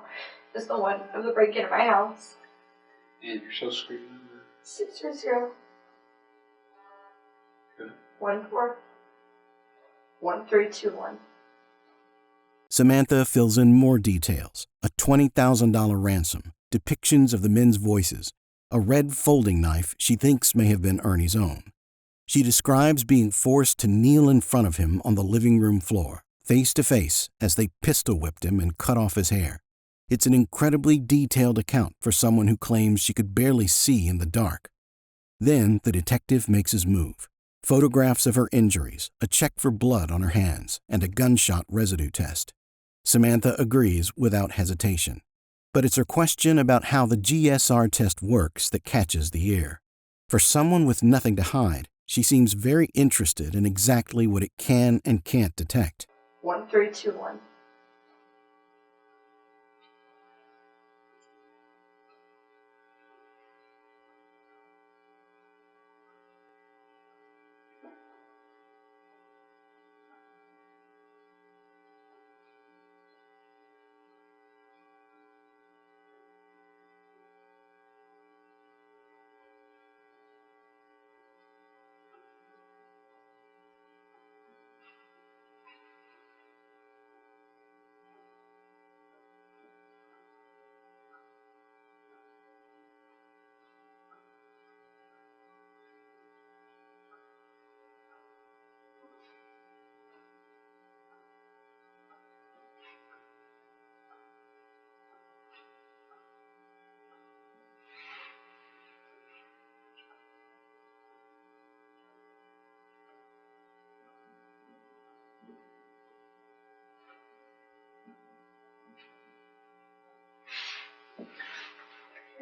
It's the one of the break-in of my house. And your social security number? 630. Good. 141321. Samantha fills in more details: a $20,000 ransom, depictions of the men's voices, a red folding knife she thinks may have been Ernie's own. She describes being forced to kneel in front of him on the living room floor, face to face, as they pistol whipped him and cut off his hair. It's an incredibly detailed account for someone who claims she could barely see in the dark. Then the detective makes his move. Photographs of her injuries, a check for blood on her hands, and a gunshot residue test. Samantha agrees without hesitation. But it's her question about how the GSR test works that catches the ear. For someone with nothing to hide, she seems very interested in exactly what it can and can't detect. 1321.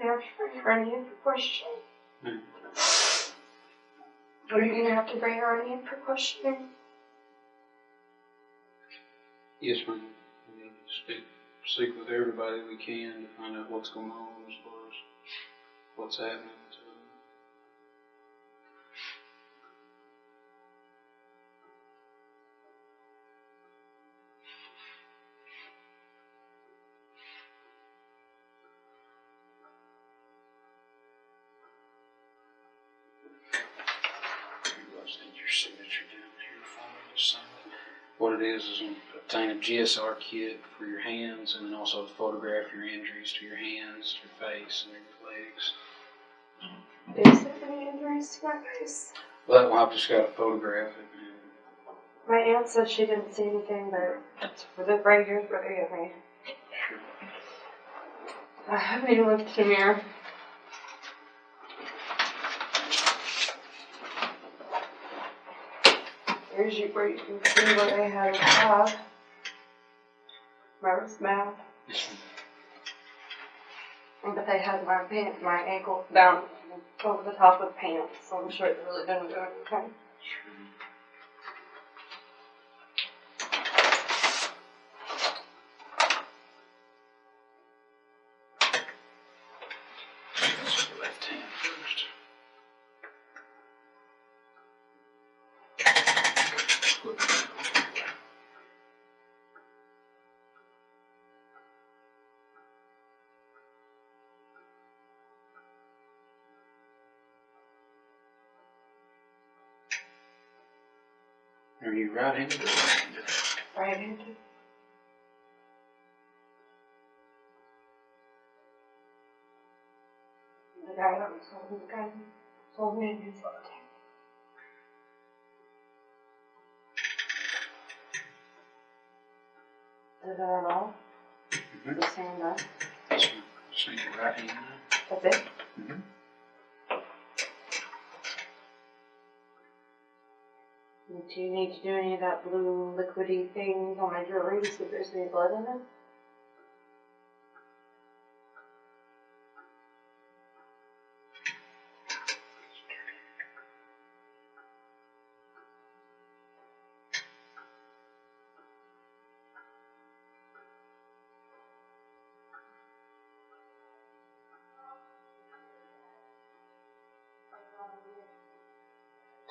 Yeah, Ernie in for questioning. Are you gonna have to bring Ernie in for questioning? Yes, ma'am. We need to speak with everybody we can to find out what's going on as far as what's happening to them. I just need your signature down here for me to sign it. What it is obtain a GSR kit for your hands, and then also photograph your injuries to your hands, your face, and your legs. Is there any injuries to my face? Well, I've just got to photograph it. My aunt said she didn't see anything, but it's for the right here's where they get me. Sure. I haven't even looked in the mirror. Here's where you can see what they had in the top. My mouth. But they had my ankle down over the top of pants, so I'm sure it really didn't do anything. Left hand first. Are you right-handed or left-handed? Right-handed. The guy that was holding the gun told me in his left hand. Is that all? Mm-hmm. The same gun? Yes, ma'am. Just need your right hand now. That's it? Mm-hmm. Do you need to do any of that blue liquidy thing on my jewelry to see if there's any blood in it?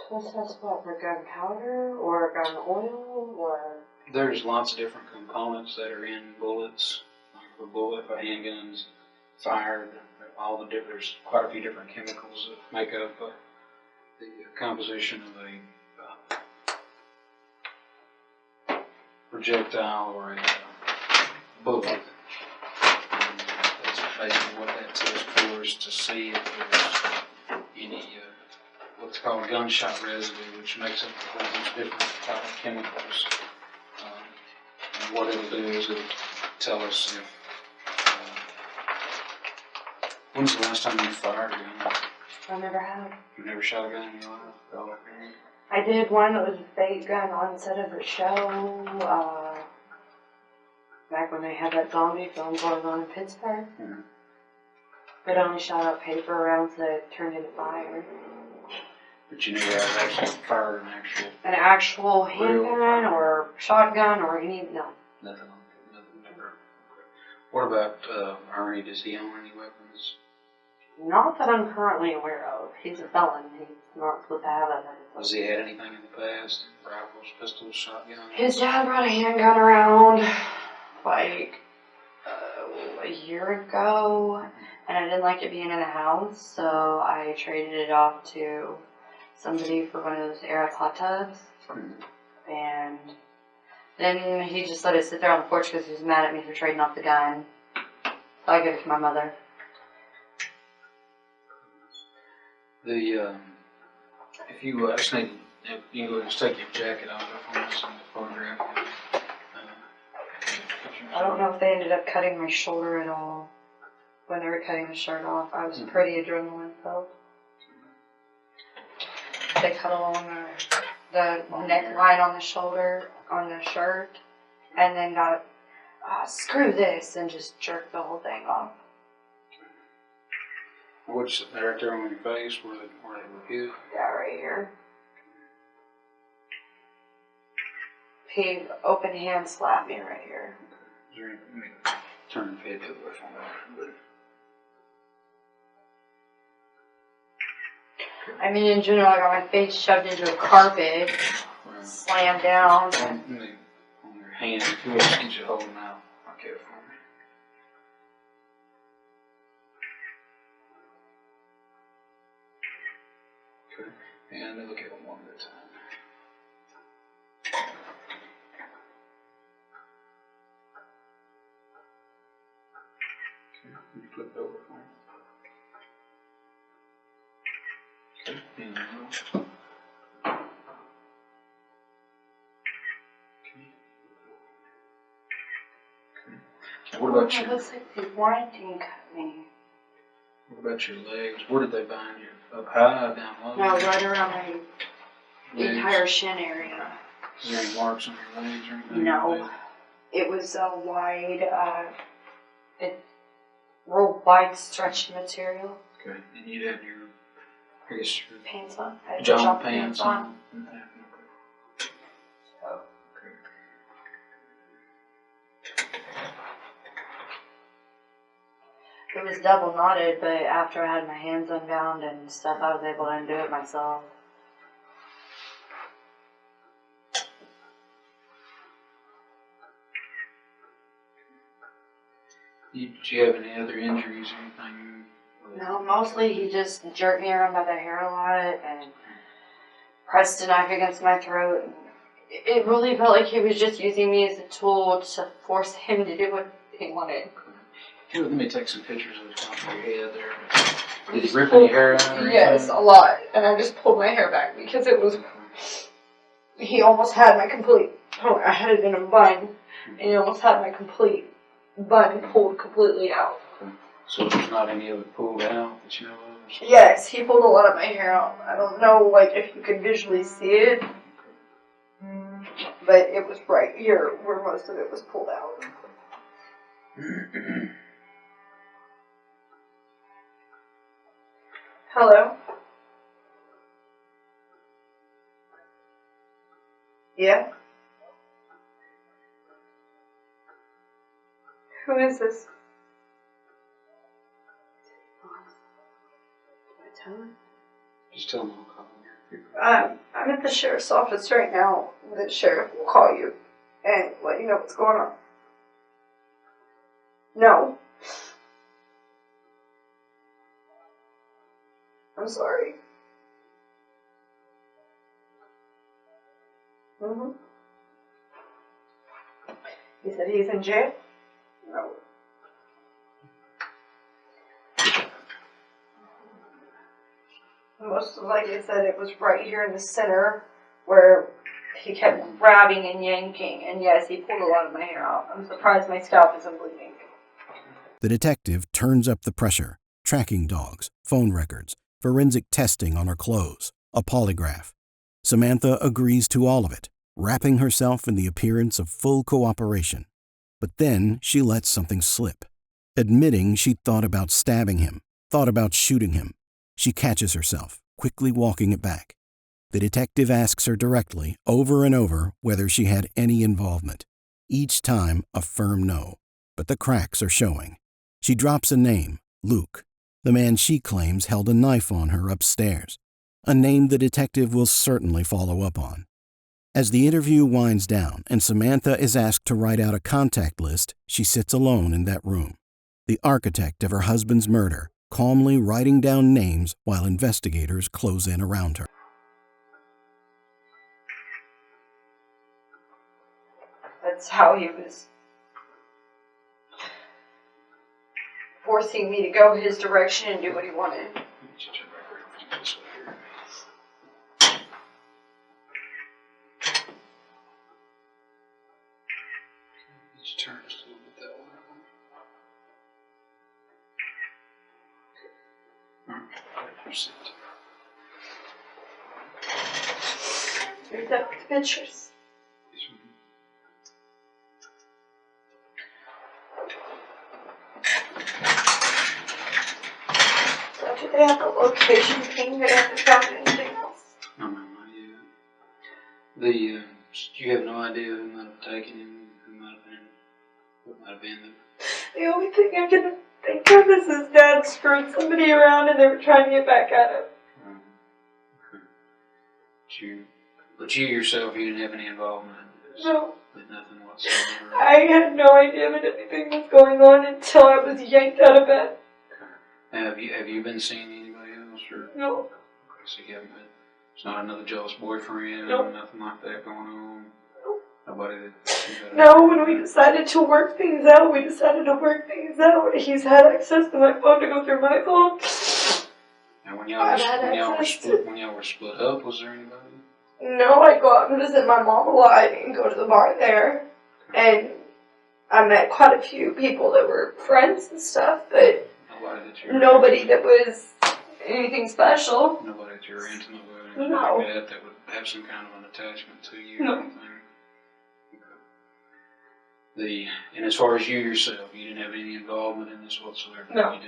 So it says what, for gunpowder or gun oil or? There's lots of different components that are in bullets. Like a bullet, if a handgun's fired, there's quite a few different chemicals that make up the composition of a projectile or a bullet. And that's basically what that tests for, is to see if there's any what's called gunshot residue, which makes up a whole bunch of different type of chemicals. And what it'll do is it'll tell us if when's the last time you fired a gun? I never have. You've never shot a gun in your life? Oh, okay. I did one that was a fake gun on set of a show, back when they had that zombie film going on in Pittsburgh. Mm-hmm. But I only shot out paper rounds that turned into fire. But you never have actually fired an actual handgun or shotgun or any, no. Nothing. Never. What about Ernie? Does he own any weapons? Not that I'm currently aware of. He's a felon. He's not supposed to have that. Has he had anything in the past? Rifles, pistols, shotguns? His dad brought a handgun around like a year ago, and I didn't like it being in the house, so I traded it off to somebody for one of those Air hot tubs. Mm-hmm. And then he just let it sit there on the porch because he was mad at me for trading off the gun. So I gave it to my mother. If you just need, you can go ahead and take your jacket off for us and photograph. I don't know if they ended up cutting my shoulder at all when they were cutting the shirt off. I was pretty adrenaline filled. They cut along the neckline on the shoulder, on the shirt, and then got, screw this, and just jerked the whole thing off. What's right there on your face where they were hit? Yeah, right here. He open hand slapped me right here. Is there anything? Let me turn the head the other way from that. I mean, in general, I got my face shoved into a carpet, slammed down. On your hand, if you just get you holding out like that for me. Okay, and then look at it one at a time. Okay, you flip it over for me. Okay, and what about It looks like they winding cut me. What about your legs? Where did they bind you? Up high, down low? No, right around my entire shin area. Is there any marks on your legs or anything? No. It was a wide, real wide stretchy material. Okay, and you'd have your, I guess your pants on. I had jump pants on. Okay. So. It was double knotted, but after I had my hands unbound and stuff, I was able to undo it myself. Did you have any other injuries or anything? No, mostly he just jerked me around by the hair a lot and pressed a knife against my throat. It really felt like he was just using me as a tool to force him to do what he wanted. Here, let me take some pictures of the top of your head there. Did he rip any hair out or anything? Yes, a lot. And I just pulled my hair back because it was... He almost had my complete... Oh, I had it in a bun. And he almost had my complete bun pulled completely out. Okay. So there's not any of it pulled out that you know of? Yes, he pulled a lot of my hair out. I don't know, like, if you can visually see it. But it was right here where most of it was pulled out. Hello? Yeah? Who is this? Do I tell him? Just tell him I'll call him here. I'm at the sheriff's office right now. The sheriff will call you and let you know what's going on. No. I'm sorry. He said he's in jail? No. Most likely it said it was right here in the center where he kept grabbing and yanking, and yes, he pulled a lot of my hair out. I'm surprised my scalp isn't bleeding. The detective turns up the pressure. Tracking dogs, phone records, forensic testing on her clothes, a polygraph. Samantha agrees to all of it, wrapping herself in the appearance of full cooperation. But then she lets something slip. Admitting she'd thought about stabbing him, thought about shooting him. She catches herself, quickly walking it back. The detective asks her directly, over and over, whether she had any involvement. Each time, a firm no. But the cracks are showing. She drops a name, Luke, the man she claims held a knife on her upstairs. A name the detective will certainly follow up on. As the interview winds down and Samantha is asked to write out a contact list, she sits alone in that room. The architect of her husband's murder, calmly writing down names while investigators close in around her. That's how he was forcing me to go his direction and do what he wanted. Just turn just a little bit that way. Alright, Here's the pictures. So do they have a location thing? They haven't found anything else? No, ma'am, not yet. You have no idea who might have taken him, what might have been the... The only thing I can think of is his dad screwed somebody around and they were trying to get back at him. Okay. But you yourself, you didn't have any involvement in this? No. With nothing whatsoever? I had no idea that anything was going on until I was yanked out of bed. Okay. Have you been seeing anybody else? Or? No. Okay, so you haven't been... It's not another jealous boyfriend, nope. Nothing like that going on? Nope. Nobody that... No, when we decided to work things out, He's had access to my phone to go through my phone. And when y'all were split up, was there anybody? No, I'd go out and visit my mom a lot and go to the bar there. And I met quite a few people that were friends and stuff, but nobody that was anything special. Nobody that you were intimate with, anything no. like that would have some kind of an attachment to you no. or anything? And as far as you yourself, you didn't have any involvement in this whatsoever? No.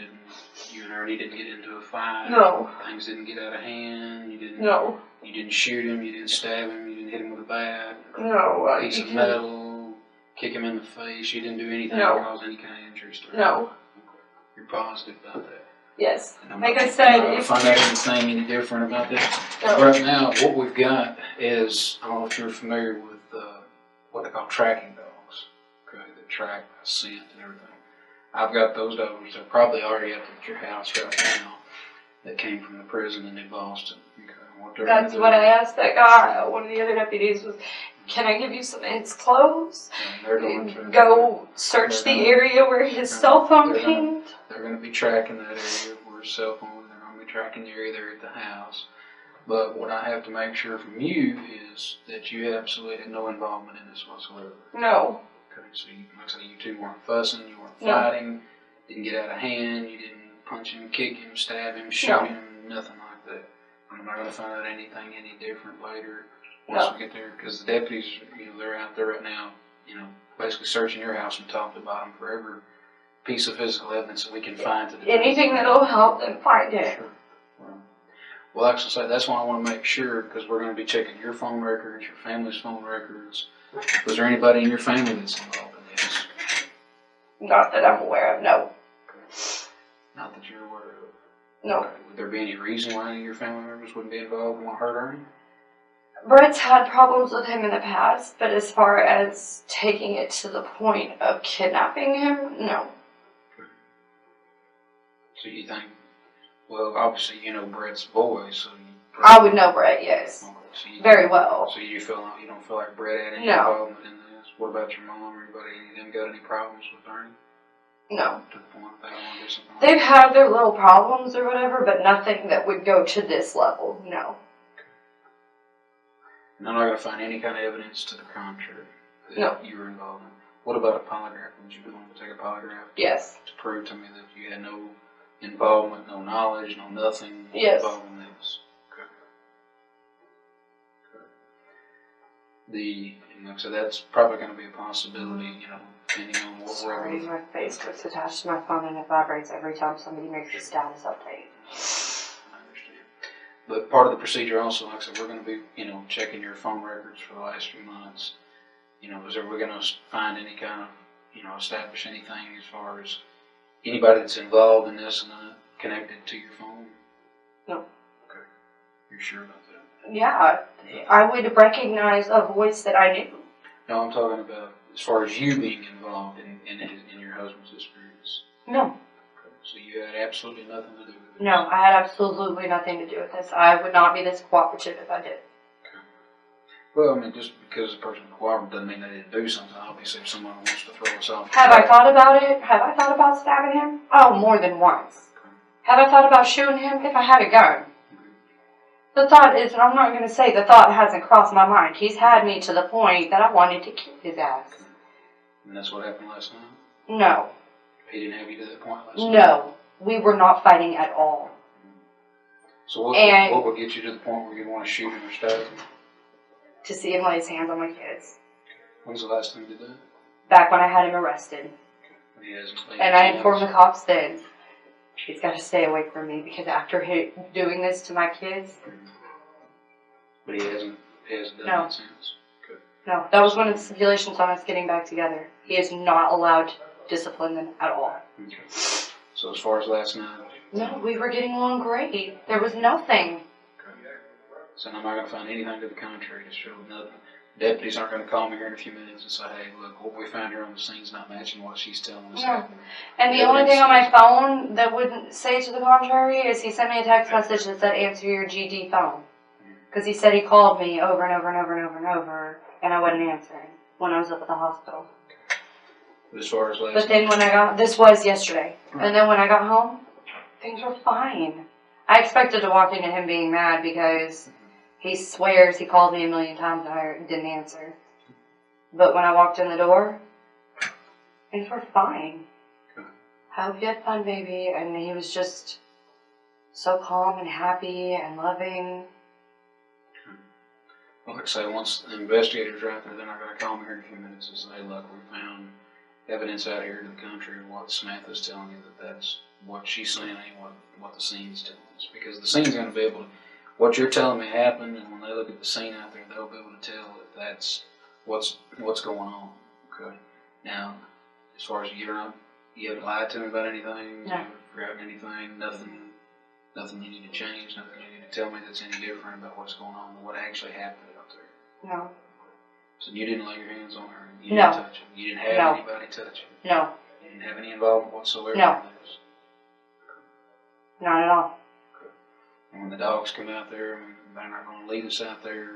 You and Ernie didn't get into a fight? No. Things didn't get out of hand? No. You didn't shoot him, you didn't stab him, you didn't hit him with a bat? No. A piece of metal, kick him in the face, you didn't do anything to cause any kind of injuries to him? No. Okay. You're positive about that? Yes. Like I said, if find out anything any different about that. No. Right now, what we've got is, I don't know if you're familiar with what they call tracking dogs. Okay, that track scent and everything. I've got those dogs. They're probably already up at your house right now. That came from the prison in New Boston. Okay, that's what I asked that guy. One of the other deputies was, "Can I give you some of his clothes? Go search the area where his cell phone pinged." They're going to be tracking that area where his cell phone. They're going to be tracking the area there at the house. But what I have to make sure from you is that you had absolutely no involvement in this whatsoever. No. Okay, so you two weren't fussing, you weren't fighting, didn't get out of hand, you didn't punch him, kick him, stab him, shoot him, nothing like that. I'm not going to find out anything any different later once we get there, because the deputies, they're out there right now, basically searching your house from top to bottom for every piece of physical evidence that we can find. Anything that'll help them find it. Sure. Well, like I say, that's why I want to make sure, because we're going to be checking your phone records, your family's phone records. Was there anybody in your family that's involved in this? Not that I'm aware of, no. Okay. Not that you're aware of. No. Would there be any reason why any of your family members wouldn't be involved and want to hurt Ernie? Brett's had problems with him in the past, but as far as taking it to the point of kidnapping him, no. So you think, well, obviously you know Brett's boy, so you... I would know Brett, yes. Okay, so very well. So you don't feel like Brett had any No. involvement in this? What about your mom or anybody? Any of them got any problems with Ernie? No. To the point they don't want to do something like They've that? had their little problems or whatever, but nothing that would go to this level, no. And I'm not going to find any kind of evidence to the contrary that you were involved in. What about a polygraph? Would you be willing to take a polygraph? Yes. To prove to me that you had no involvement, no knowledge, no nothing Yes. involved in this? Okay. And like I said, that's probably going to be a possibility, depending on what Sorry, we're... my Facebook's attached to my phone and it vibrates every time somebody makes a status update. I understand. But part of the procedure also, like I said, we're going to be, checking your phone records for the last few months. We're going to find any kind of, establish anything as far as anybody that's involved in this and not connected to your phone? No. Okay. You're sure about that? Yeah, I would recognize a voice that I knew. No, I'm talking about as far as you being involved in your husband's disappearance. No. Okay. So you had absolutely nothing to do with it? No, I had absolutely nothing to do with this. I would not be this cooperative if I did. Well, just because a person is cooperative doesn't mean they didn't do something. Obviously, if someone wants to throw us off... Have I thought about it? Have I thought about stabbing him? Oh, more than once. Okay. Have I thought about shooting him if I had a gun? The thought is, and I'm not going to say the thought hasn't crossed my mind. He's had me to the point that I wanted to kill his ass. And that's what happened last night? No. He didn't have you to that point last night? No. We were not fighting at all. So what would get you to the point where you want to shoot him or stab him? To see him lay his hands on my kids. When's the last time you did that? Back when I had him arrested. And he hasn't laid And his I hands? informed the cops then, he's got to stay away from me because after doing this to my kids... But he hasn't done No. that since? Okay. No, that was one of the stipulations on us getting back together. He is not allowed to discipline them at all. Okay. So as far as last night? No, we were getting along great. There was nothing. Okay. So I'm not going to find anything to the contrary to show nothing. Deputies aren't going to call me here in a few minutes and say, hey, look, what we found here on the scene's not matching what she's telling us. No. And the only thing on my phone that wouldn't say to the contrary is he sent me a text message that said, answer your GD phone. Because he said he called me over and over and over and over and over, and I wasn't answering when I was up at the hospital. But as far as last But then when I got, this was yesterday, and then when I got home, things were fine. I expected to walk into him being mad because he swears he called me a million times and I didn't answer. But when I walked in the door, things were fine. I hope you had fun, baby. And he was just so calm and happy and loving. Well, like I say, once the investigators are out there, they're not going to call me here in a few minutes and say, look, we found evidence out here in the country of what Samantha's telling you, that's what she's saying ain't what the scene's telling us. Because the scene's going to be able to, what you're telling me happened, and when they look at the scene out there, they'll be able to tell if that's what's going on. Okay. Now, as far as you haven't lied to me about anything, you haven't forgotten anything, nothing you need to change, nothing you need to tell me that's any different about what's going on than what actually happened out there. No. So you didn't lay your hands on her. You No. didn't touch her. You didn't have anybody touch her. No. You didn't have any involvement whatsoever No. in this. Not at all. And when the dogs come out there, they're not going to lead us out there,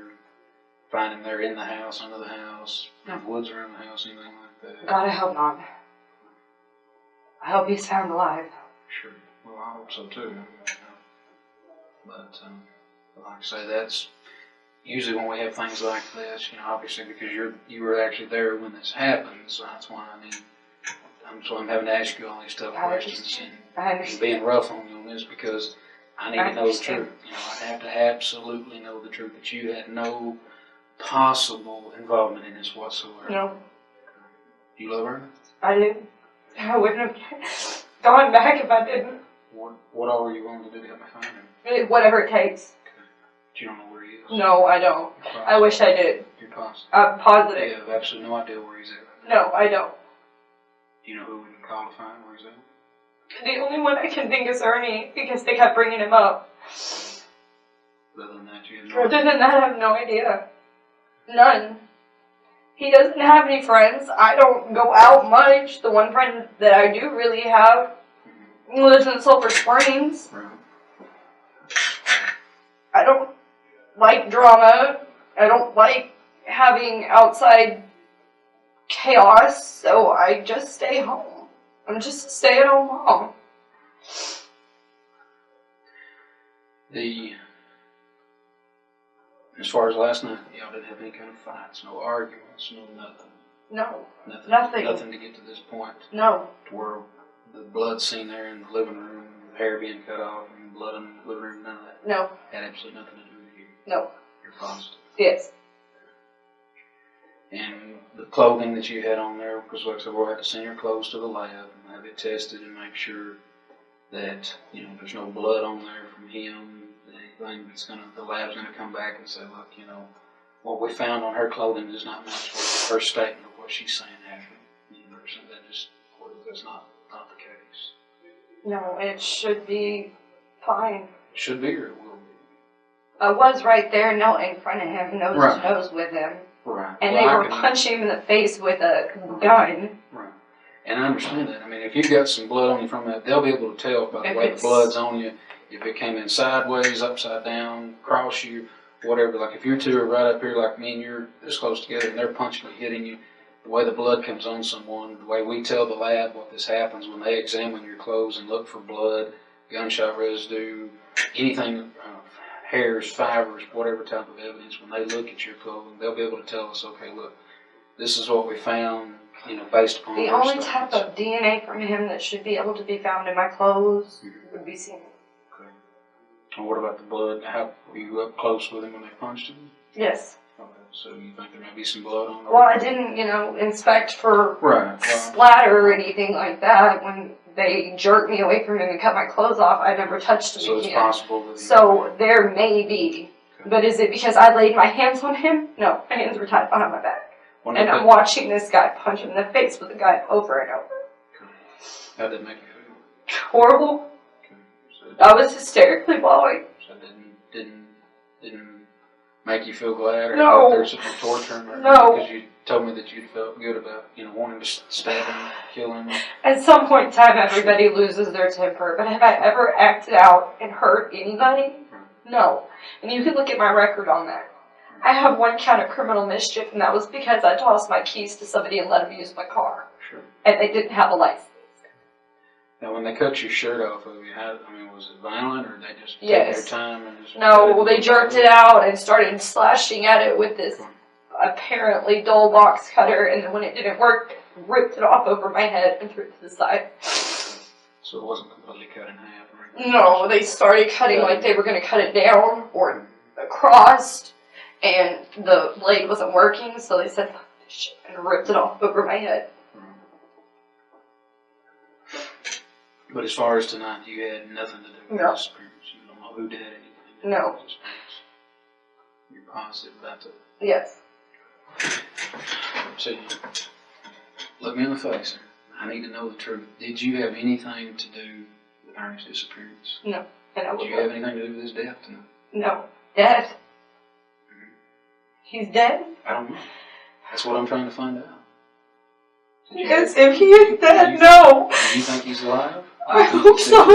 find them there in the house, under the house, in the woods around the house, anything like that. God, I hope not. I hope he's found alive. Sure. Well, I hope so too. But like I say, that's usually when we have things like this. Obviously because you were actually there when this happened, so that's why I'm having to ask you all these tough questions and being rough on you on this because I need to know the truth. I have to absolutely know the truth that you had no possible involvement in this whatsoever. No. You love her? I do. I wouldn't have gone back if I didn't. What all were you willing to do to help me find him? Whatever it takes. But you don't know where he is? No, I don't. I wish I did. You're positive? I'm positive. You have absolutely no idea where he's at right No, I don't. now. Do you know who we can call to find where he's at? The only one I can think is Ernie, because they kept bringing him up. Other than that, you Other than that, I have no idea. None. He doesn't have any friends. I don't go out much. The one friend that I do really have lives in Sulphur Springs. Right. I don't like drama. I don't like having outside chaos, so I just stay home. I'm just a stay-at-home mom. As far as last night, y'all didn't have any kind of fights, no arguments, no nothing. No. Nothing. Nothing to get to this point. No. To where the blood seen there in the living room, the hair being cut off, and blood in the living room, none of that. No. Had absolutely nothing to do with you. No. You're positive. Yes. And the clothing that you had on there, because like I said, we'll have to send your clothes to the lab and have it tested and make sure that, there's no blood on there from him. Anything that's the lab's gonna come back and say, look, what we found on her clothing does not match her statement of what she's saying happened. That's not the case. No, it should be fine. It should be or it will be. I was right there, no, in front of him, nose to nose with him. Right. And they were punching him in the face with a gun. Right. And I understand that. I mean, if you've got some blood on you from that, they'll be able to tell by the way the blood's on you. If it came in sideways, upside down, across you, whatever. Like if you two are right up here like me and you're this close together and they're punching you, hitting you, the way the blood comes on someone, the way we tell the lab what this happens when they examine your clothes and look for blood, gunshot residue, anything, hairs, fibers, whatever type of evidence, when they look at your clothing, they'll be able to tell us, okay, look, this is what we found, based upon the only type of DNA from him that should be able to be found in my clothes would be semen. Okay. And what about the blood? How were you up close with him when they punched him? Yes. Okay, so you think there might be some blood on there? Well, I didn't, inspect for splatter or anything like that. When they jerked me away from him and cut my clothes off, I never touched him again. So it's possible that So there may be. Okay. But is it because I laid my hands on him? No, my hands were tied behind my back. And I'm watching this guy punch him in the face with the guy over and over. Okay. How did that make you feel? Horrible. Okay. So I was hysterically bawling. So it didn't make you feel glad or no. There's some torture in there? No. Because you told me that you felt good about, wanting to stab him, kill him. At some point in time, everybody loses their temper. But have I ever acted out and hurt anybody? No. And you can look at my record on that. I have one count of criminal mischief, and that was because I tossed my keys to somebody and let them use my car. Sure. And they didn't have a license. Now, when they cut your shirt off of you, was it violent, or they just took their time and just... No, well, they jerked it out and started slashing at it with this apparently dull box cutter, and then when it didn't work, ripped it off over my head and threw it to the side. So it wasn't completely cut in half or anything? No, they started cutting like they were going to cut it down or across. And the blade wasn't working, so they said, fuck this shit, and ripped it off over my head. But as far as tonight, you had nothing to do with the disappearance. You don't know who did anything. No. You're positive about that? Yes. So, look me in the face. I need to know the truth. Did you have anything to do with Ernie's disappearance? No. Did you have anything to do with his death tonight? No. Dead? He's dead? I don't know. That's what I'm trying to find out. Yes, if he is dead, no. Do you think he's alive? I hope so.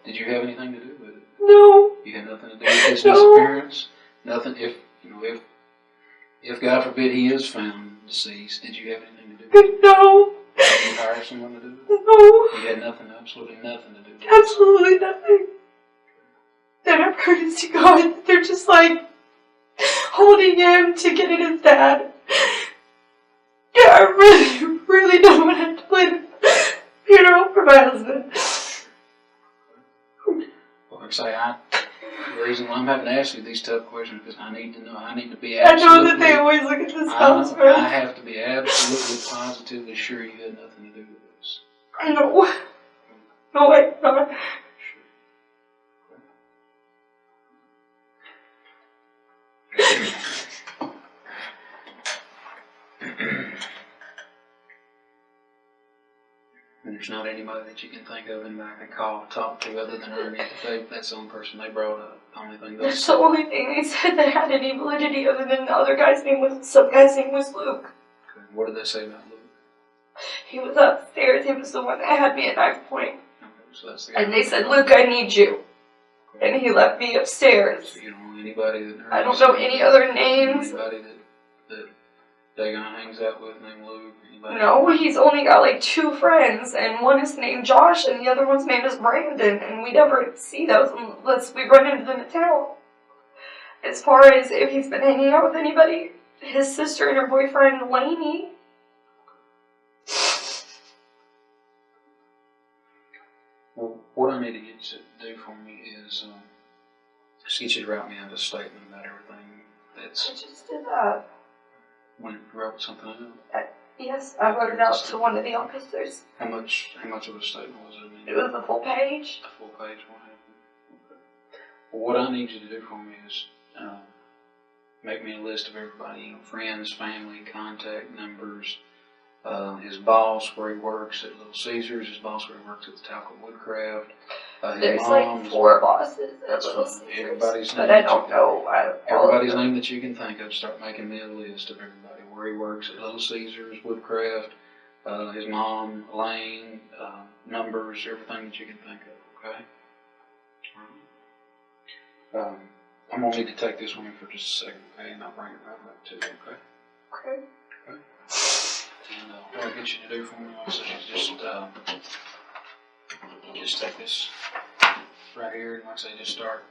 Did you have anything to do with it? No. You had nothing to do with his disappearance? Nothing. If God forbid he is found deceased, did you have anything to do with it? No. Did you hire someone to do it? No. You had nothing, absolutely nothing to do with it? Absolutely nothing. And I'm praying to God that they're just holding him to get at his dad. Yeah, I really, really don't want to have to play the funeral for my husband. Well, like I say, the reason why I'm having to ask you these tough questions is because I need to know. I need to be absolutely... I know that they always look at this house first. I have to be absolutely positively sure you had nothing to do with this. I know. No, wait, no. there's not anybody that you can think of and I can call, talk to other than Ernie. That's the only person they brought up. The only thing That's the only thing they said that had any validity other than the other guy's name was, some guy's name was Luke. Okay. What did they say about Luke? He was upstairs. He was the one that had me at knife point. Okay, so that's the guy. And they said, Luke, I need you. Okay. And he left me upstairs. So you don't know anybody that I don't know any other names. Anybody that Dagon hangs out with named Luke? Anybody? No, he's only got like 2 friends, and one is named Josh, and the other one's name is Brandon, and we never see those unless we run into them in town. As far as if he's been hanging out with anybody, his sister and her boyfriend, Lainey. Well, what I need to get you to do for me is just get you to write me out a statement about everything that's... I just did that. When you wrote something out? Yes, I wrote it out to one of the officers. How much of a statement was it? It was a full page. A full page, what happened? Okay. Well, what I need you to do for me is make me a list of everybody, friends, family, contact numbers, his boss, where he works at Little Caesars, his boss where he works at the Talcott Woodcraft. There's like 4 bosses at Little Caesars, everybody's but I don't know. Everybody's name that you can think of, start making me a list of everybody. Where he works at Little Caesars, Woodcraft, his mom, Elaine, numbers, everything that you can think of, okay? All right. I'm going to need to take this one for just a second, okay? And I'll bring it right back to you, okay? Okay. Okay. And what I get you to do for me also is just take this right here, and like I say, just start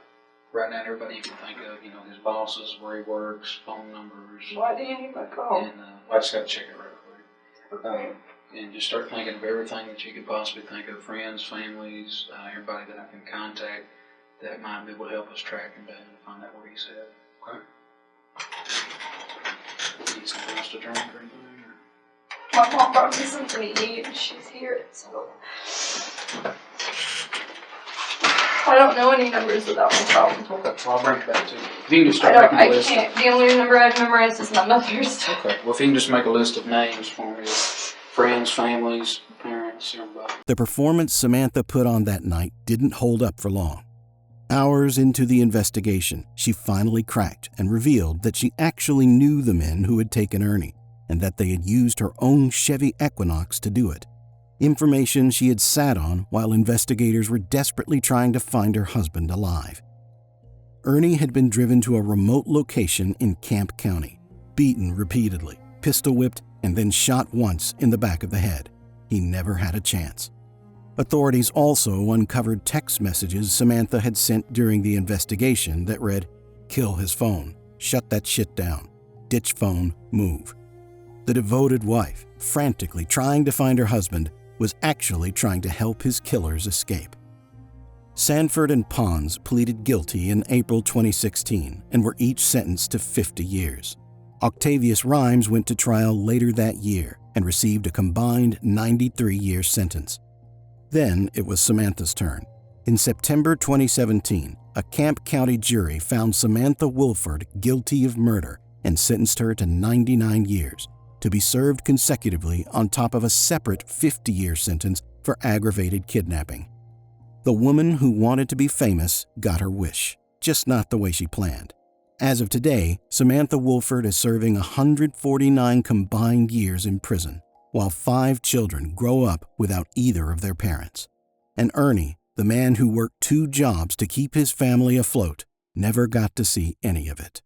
writing down everybody you can think of, his bosses, where he works, phone numbers. Why do you need my phone? And I just got to check it real quick. Okay. And just start thinking of everything that you could possibly think of, friends, families, everybody that I can contact that might be able to help us track him down and find out where he's at. Okay? Need something else to drink or anything? My mom brought me something to eat and she's here, so... I don't know any numbers without my phone. Okay, well I'll bring it back to you. If you can just start making a list. I can't. The only number I've memorized is my mother's. Okay, well if you can just make a list of names for me, friends, families, parents, everybody. The performance Samantha put on that night didn't hold up for long. Hours into the investigation, she finally cracked and revealed that she actually knew the men who had taken Ernie, and that they had used her own Chevy Equinox to do it. Information she had sat on while investigators were desperately trying to find her husband alive. Ernie had been driven to a remote location in Camp County, beaten repeatedly, pistol-whipped, and then shot once in the back of the head. He never had a chance. Authorities also uncovered text messages Samantha had sent during the investigation that read, "Kill his phone, shut that shit down, ditch phone, move." The devoted wife, frantically trying to find her husband, was actually trying to help his killers escape. Sanford and Pons pleaded guilty in April 2016 and were each sentenced to 50 years. Octavius Rhymes went to trial later that year and received a combined 93-year sentence. Then it was Samantha's turn. In September 2017, a Camp County jury found Samantha Wohlford guilty of murder and sentenced her to 99 years, to be served consecutively on top of a separate 50-year sentence for aggravated kidnapping. The woman who wanted to be famous got her wish, just not the way she planned. As of today, Samantha Wohlford is serving 149 combined years in prison, while 5 children grow up without either of their parents. And Ernie, the man who worked 2 jobs to keep his family afloat, never got to see any of it.